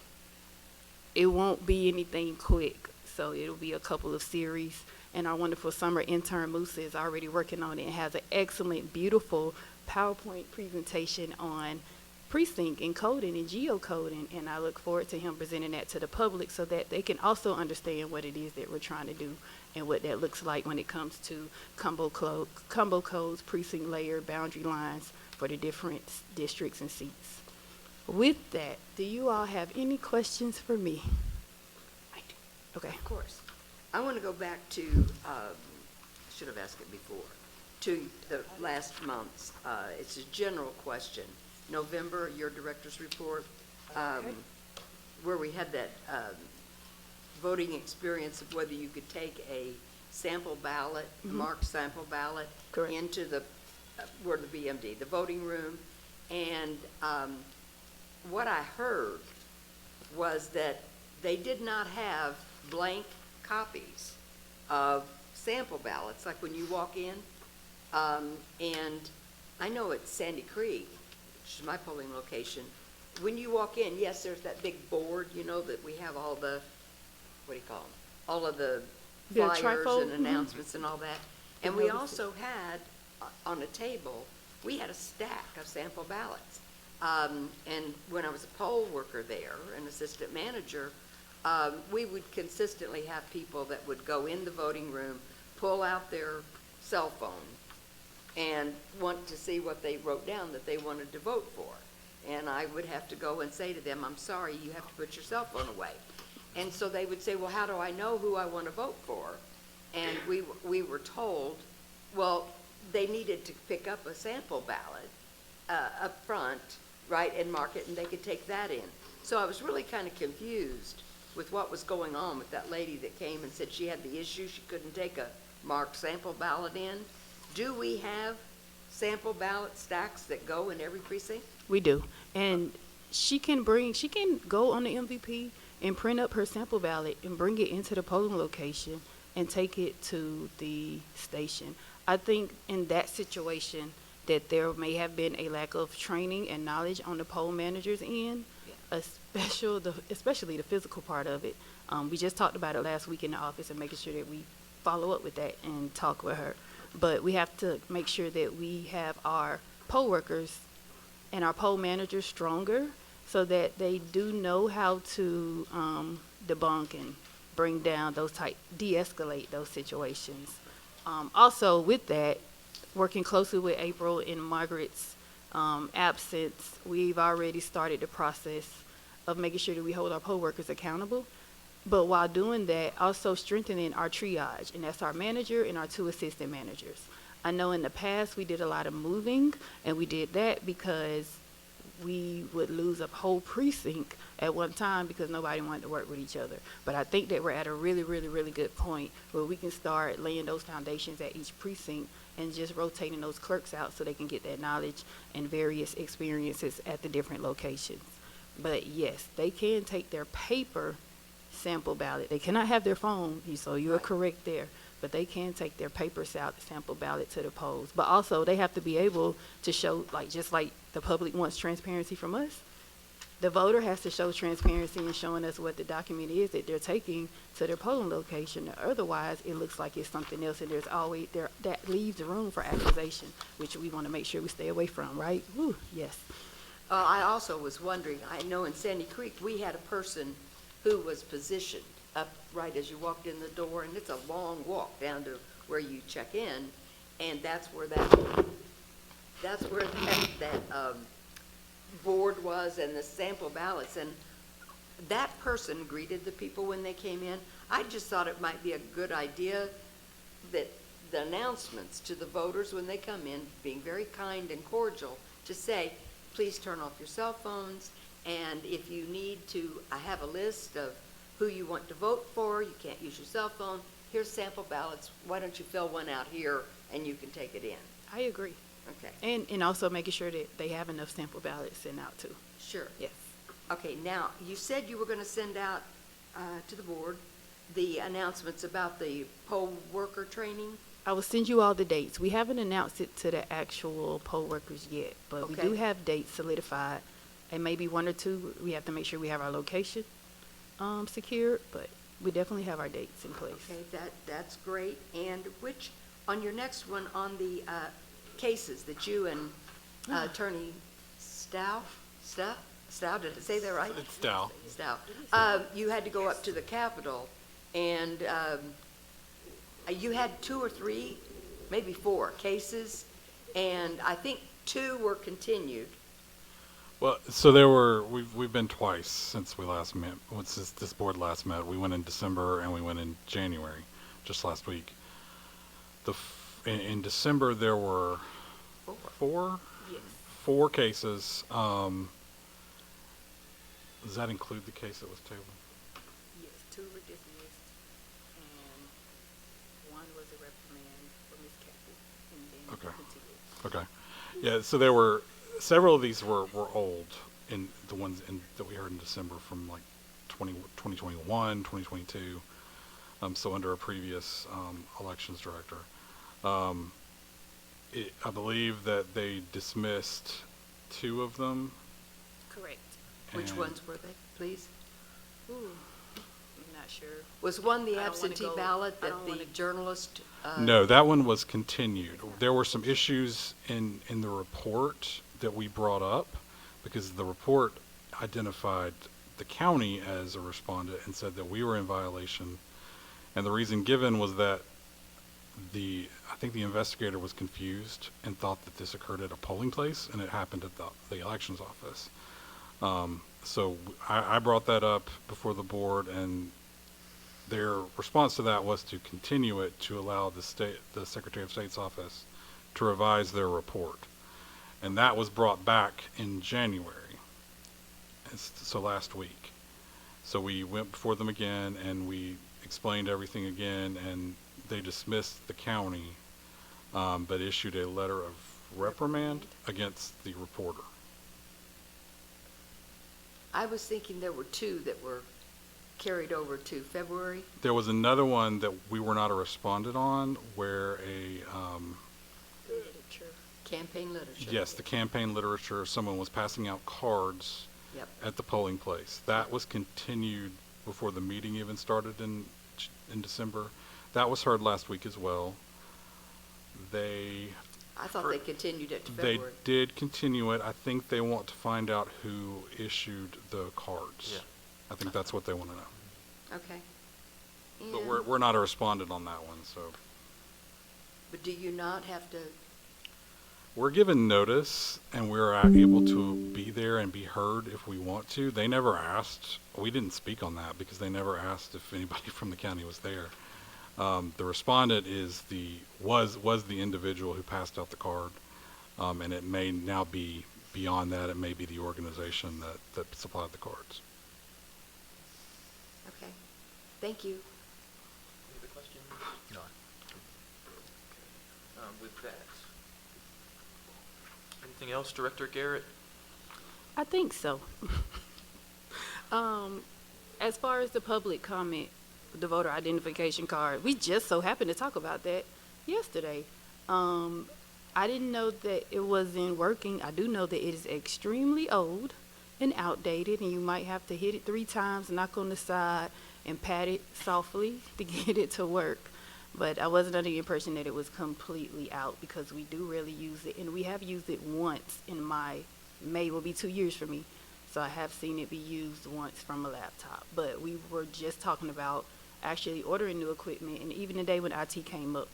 it won't be anything quick. So it'll be a couple of series. And our wonderful summer intern, Musa, is already working on it and has an excellent, beautiful PowerPoint presentation on precinct and coding and geocoding. And I look forward to him presenting that to the public so that they can also understand what it is that we're trying to do and what that looks like when it comes to combo codes, precinct layer, boundary lines for the different districts and seats. With that, do you all have any questions for me? I do. Okay. Of course. I want to go back to, should have asked it before, to the last month's, it's a general question. November, your director's report, where we had that voting experience of whether you could take a sample ballot, marked sample ballot, Correct. into the BMD, the voting room. And what I heard was that they did not have blank copies of sample ballots, like when you walk in. And I know at Sandy Creek, which is my polling location, when you walk in, yes, there's that big board, that we have all the, what do you call them? All of the The flyers trifold? and announcements and all that. And we also had, on a table, we had a stack of sample ballots. And when I was a poll worker there, an assistant manager, we would consistently have people that would go in the voting room, pull out their cell phone, and want to see what they wrote down that they wanted to vote for. And I would have to go and say to them, I'm sorry, you have to put your cell phone away. And so they would say, well, how do I know who I want to vote for? And we were told, well, they needed to pick up a sample ballot up front, right, and mark it, and they could take that in. So I was really kind of confused with what was going on with that lady that came and said she had the issue, she couldn't take a marked sample ballot in. Do we have sample ballot stacks that go in every precinct? We do. And she can go on the MVP and print up her sample ballot and bring it into the polling location and take it to the station. I think in that situation, that there may have been a lack of training and knowledge on the poll manager's end, especially the physical part of it. We just talked about it last week in the office and making sure that we follow up with that and talk with her. But we have to make sure that we have our poll workers and our poll managers stronger so that they do know how to debunk and bring down those de-escalate those situations. Also with that, working closely with April in Margaret's absence, we've already started the process of making sure that we hold our poll workers accountable. But while doing that, also strengthening our triage, and that's our manager and our 2 assistant managers. I know in the past we did a lot of moving, and we did that because we would lose a whole precinct at one time because nobody wanted to work with each other. But I think that we're at a really, really, really good point where we can start laying those foundations at each precinct and just rotating those clerks out so they can get that knowledge and various experiences at the different locations. But yes, they can take their paper sample ballot. They cannot have their phone, so you're Right. correct there. But they can take their paper sample ballot to the polls. But also, they have to be able to show, just like the public wants transparency from us, the voter has to show transparency in showing us what the document is that they're taking to their polling location. Otherwise, it looks like it's something else, and there's always that leaves room for accusation, which we want to make sure we stay away from, right? Woo, yes. I also was wondering, I know in Sandy Creek, we had a person who was positioned up right as you walked in the door, and it's a long walk down to where you check in, and that's where that board was and the sample ballots, and that person greeted the people when they came in. I just thought it might be a good idea that the announcements to the voters when they come in, being very kind and cordial, to say, please turn off your cell phones, and if you need to, I have a list of who you want to vote for, you can't use your cell phone, here's sample ballots, why don't you fill one out here and you can take it in. I agree. Okay, And also making sure that they have enough sample ballots sent out too. sure. Yes. Okay, now, you said you were going to send out to the board the announcements about the poll worker training? I will send you all the dates. We haven't announced it to the actual poll workers yet, but we do Okay. have dates solidified. And maybe 1 or 2, we have to make sure we have our location secured, but we definitely have our dates in place. Okay, that's great. And on your next one, on the cases that you and Attorney Stout, did I say that right? It's Dow. Stout, you had to go up to the Capitol, and you had 2 or 3, maybe 4 cases, and I think 2 were continued. Well, so we've been twice since we last met, since this board last met. We went in December and we went in January, just last week. In December, there were 4 Yes. 4 cases. Does that include the case that was tabled? Yes, 2 were dismissed, and 1 was a reprimand for Ms. Kathy, and then Okay. continued. Okay. Yeah, so there were, several of these were old, in the ones that we heard in December from like 2021, 2022, so under a previous elections director. I believe that they dismissed 2 of them. Correct. Which and- ones were they, please? Ooh, I'm not sure. Was one the I don't wanna absentee go- ballot I that don't the wanna- journalist? No, that one was continued. There were some issues in the report that we brought up because the report identified the county as a respondent and said that we were in violation. And the reason given was that I think the investigator was confused and thought that this occurred at a polling place and it happened at the elections office. So I brought that up before the board, and their response to that was to continue it to allow the Secretary of State's office to revise their report. And that was brought back in January, so last week. So we went before them again and we explained everything again, and they dismissed the county, but issued a letter of reprimand against the reporter. I was thinking there were 2 that were carried over to February. There was another one that we were not a respondent on, where Campaign literature. Yes, the campaign literature, someone was passing out cards Yep. at the polling place. That was continued before the meeting even started in December. That was heard last week as well. I thought they continued it to They February. did continue it. I think they want to find out who issued the cards. Yeah. I think that's what they want to know. Okay. But And- we're not a respondent on that one, so. But do you not have to, We're given notice, and we're able to be there and be heard if we want to. They never asked. We didn't speak on that because they never asked if anybody from the county was there. The respondent was the individual who passed out the card, and it may now be beyond that. It may be the organization that supplied the cards. okay, thank you. Any other questions? No. With that, anything else, Director Garrett? I think so. As far as the public comment, the voter identification card, we just so happened to talk about that yesterday. I didn't know that it wasn't working. I do know that it is extremely old and outdated, and you might have to hit it 3 times, knock on the side, and pat it softly to get it to work. But I wasn't under the impression that it was completely out because we do really use it, and we have used it once in May will be 2 years for me. So I have seen it be used once from a laptop. But we were just talking about actually ordering new equipment, and even the day when IT came up,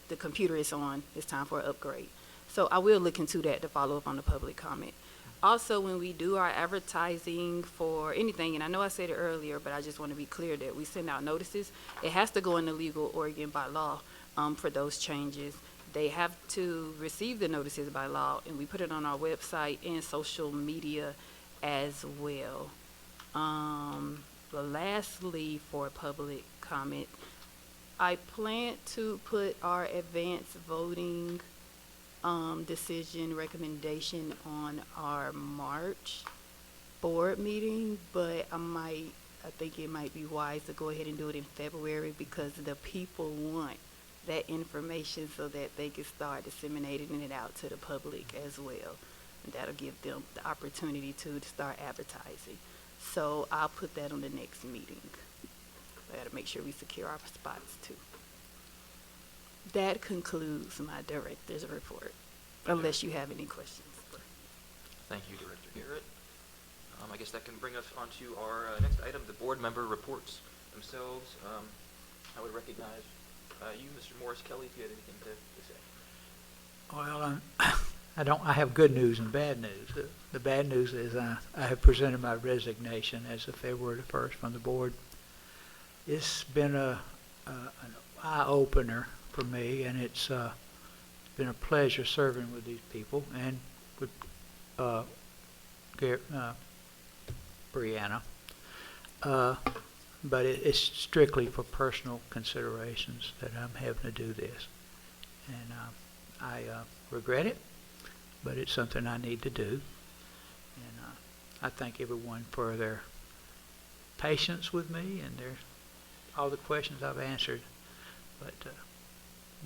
the computer is on, it's time for an upgrade. So I will look into that to follow up on the public comment. Also, when we do our advertising for anything, and I know I said it earlier, but I just want to be clear that we send out notices. It has to go in the legal Oregon by law for those changes. They have to receive the notices by law, and we put it on our website and social media as well. Lastly, for public comment, I plan to put our advanced voting decision recommendation on our March board meeting, but I think it might be wise to go ahead and do it in February because the people want that information so that they can start disseminating it out to the public as well. And that'll give them the opportunity to start advertising. So I'll put that on the next meeting. I gotta make sure we secure our spots too. That concludes my director's report, unless you have any questions. Thank you, Director Garrett. I guess that can bring us on to our next item, the board member reports themselves. I would recognize you, Mr. Morris Kelly, if you had anything to say. Well, I have good news and bad news. The bad news is I have presented my resignation as of February the 1st from the board. It's been an eye-opener for me, and it's been a pleasure serving with these people and with Brianna. But it's strictly for personal considerations that I'm having to do this. And I regret it, but it's something I need to do. And I thank everyone for their patience with me and all the questions I've answered. But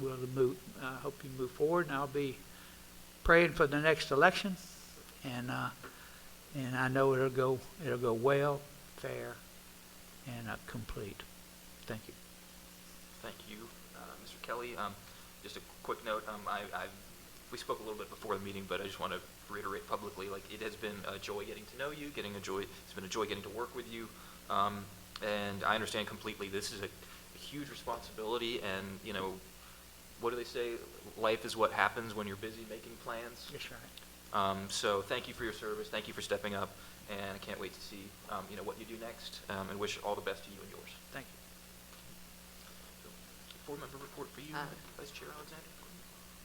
I hope you move forward, and I'll be praying for the next election. And I know it'll go well, fair, and complete. Thank you. Thank you, Mr. Kelly. Just a quick note, we spoke a little bit before the meeting, but I just want to reiterate publicly, like, it has been a joy getting to know you, it's been a joy getting to work with you, and I understand completely this is a huge responsibility, and, you know, what do they say? Life is what happens when you're busy making plans. That's right. So thank you for your service, thank you for stepping up, and I can't wait to see, what you do next, and wish all the best to you and yours. Thank you. Board member report for you, Vice Chair Alexander.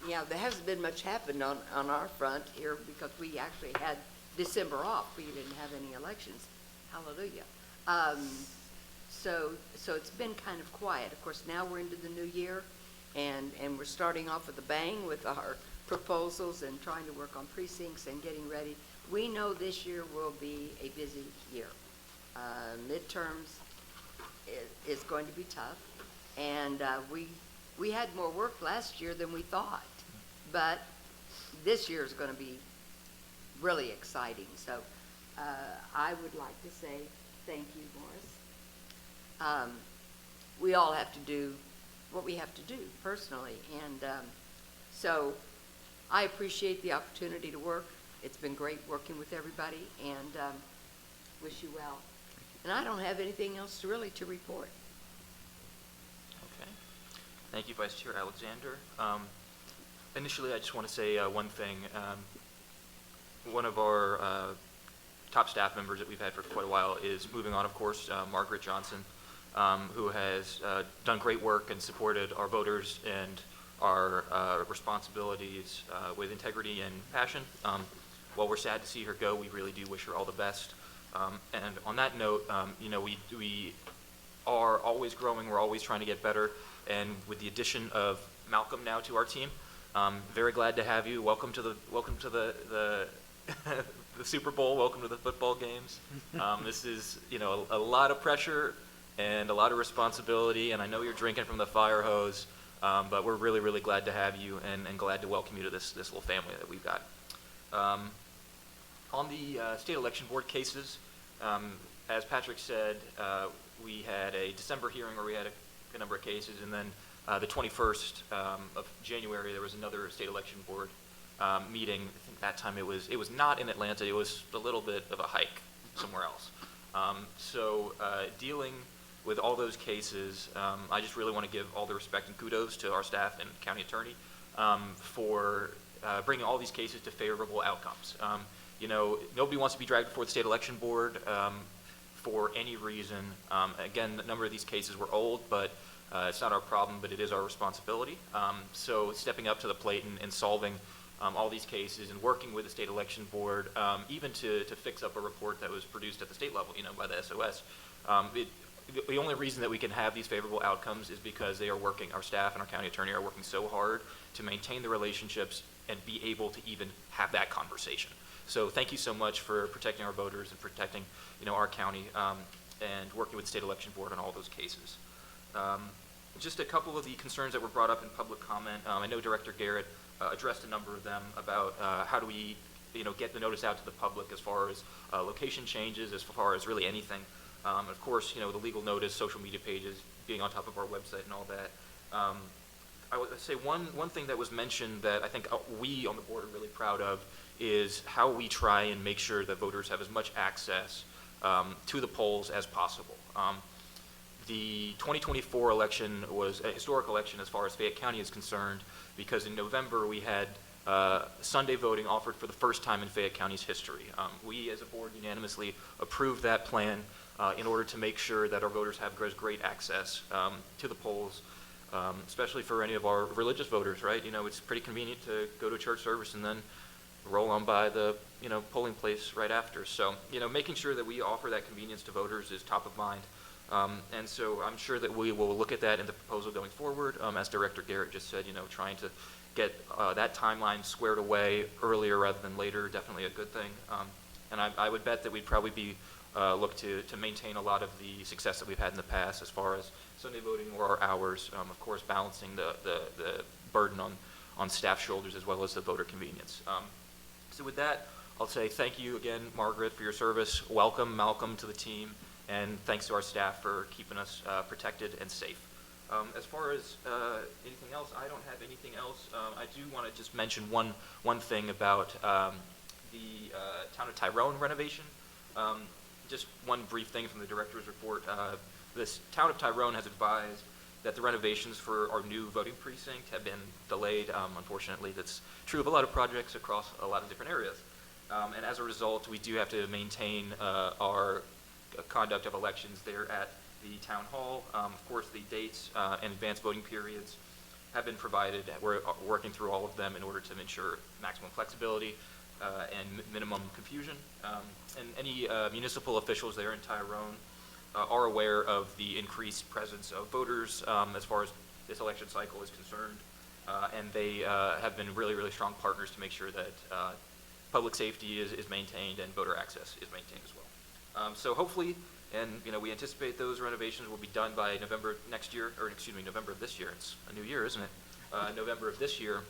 Yeah, there hasn't been much happened on our front here because we actually had December off. We didn't have any elections. Hallelujah. So it's been kind of quiet. Of course, now we're into the new year, and we're starting off with a bang with our proposals and trying to work on precincts and getting ready. We know this year will be a busy year. Midterms is going to be tough, and we had more work last year than we thought, but this year is going to be really exciting. So I would like to say thank you, Morris. We all have to do what we have to do personally, and so I appreciate the opportunity to work. It's been great working with everybody, and wish you well. And I don't have anything else to report. Okay. Thank you, Vice Chair Alexander. Initially, I just want to say one thing. One of our top staff members that we've had for quite a while is moving on, of course, Margaret Johnson, who has done great work and supported our voters and our responsibilities with integrity and passion. While we're sad to see her go, we really do wish her all the best. And on that note, we are always growing. We're always trying to get better. And with the addition of Malcolm now to our team, very glad to have you. Welcome to the the Super Bowl. Welcome to the football games. This is a lot of pressure and a lot of responsibility. And I know you're drinking from the fire hose, but we're really, really glad to have you and glad to welcome you to this little family that we've got. On the state election board cases, as Patrick said, we had a December hearing where we had a number of cases, and then the 21st of January there was another state election board meeting. I think that time it was not in Atlanta. It was a little bit of a hike somewhere else. So dealing with all those cases, I just really want to give all the respect and kudos to our staff and county attorney for bringing all these cases to favorable outcomes. Nobody wants to be dragged before the state election board for any reason. Again, a number of these cases were old, but it's not our problem, but it is our responsibility. So stepping up to the plate and solving all these cases and working with the state election board, even to fix up a report that was produced at the state level, by the SOS. The only reason that we can have these favorable outcomes is because they are working, our staff and our county attorney are working so hard to maintain the relationships and be able to even have that conversation. So thank you so much for protecting our voters and protecting, our county and working with the state election board on all those cases. Just a couple of the concerns that were brought up in public comment. I know Director Garrett addressed a number of them about how do we, get the notice out to the public as far as location changes, as far as really anything. Of course, the legal notice, social media pages, being on top of our website and all that. I would say one thing that was mentioned that I think we on the board are really proud of is how we try and make sure that voters have as much access to the polls as possible. The 2024 election was a historic election as far as Fayette County is concerned because in November we had Sunday voting offered for the first time in Fayette County's history. We as a board unanimously approved that plan in order to make sure that our voters have great access to the polls, especially for any of our religious voters, right? It's pretty convenient to go to a church service and then roll on by the, polling place right after. So, making sure that we offer that convenience to voters is top of mind. And so I'm sure that we will look at that in the proposal going forward. As Director Garrett just said, trying to get that timeline squared away earlier rather than later, definitely a good thing. And I would bet that we'd probably be look to maintain a lot of the success that we've had in the past as far as Sunday voting or our hours, of course balancing the burden on staff shoulders as well as the voter convenience. So with that, I'll say thank you again, Margaret, for your service. Welcome, Malcolm, to the team, and thanks to our staff for keeping us protected and safe. As far as anything else, I don't have anything else. I do want to just mention one thing about the Town of Tyrone renovation. Just one brief thing from the director's report. This Town of Tyrone has advised that the renovations for our new voting precinct have been delayed. Unfortunately, that's true of a lot of projects across a lot of different areas. And as a result, we do have to maintain our conduct of elections there at the town hall. Of course, the dates and advanced voting periods have been provided. We're working through all of them in order to ensure maximum flexibility and minimum confusion. And any municipal officials there in Tyrone are aware of the increased presence of voters as far as this election cycle is concerned. And they have been really, really strong partners to make sure that public safety is maintained and voter access is maintained as well. So hopefully, and we anticipate those renovations will be done by November next year, or excuse me, November of this year. It's a new year, isn't it? November of this year.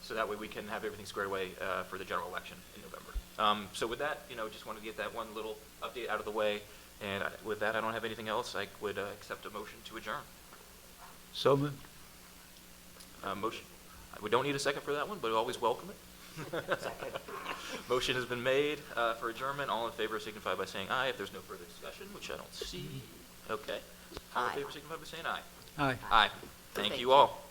so that way we can have everything squared away for the general election in November. So with that, just want to get that one little update out of the way, and with that, I don't have anything else. I would accept a motion to adjourn. So moved. Motion. We don't need a second for that one, but we always welcome it. Motion has been made for adjournment. All in favor signify by saying aye. If there's no further discussion, which I don't see. Okay. All in Aye. favor signify by saying aye. Aye. Aye. Thank you all.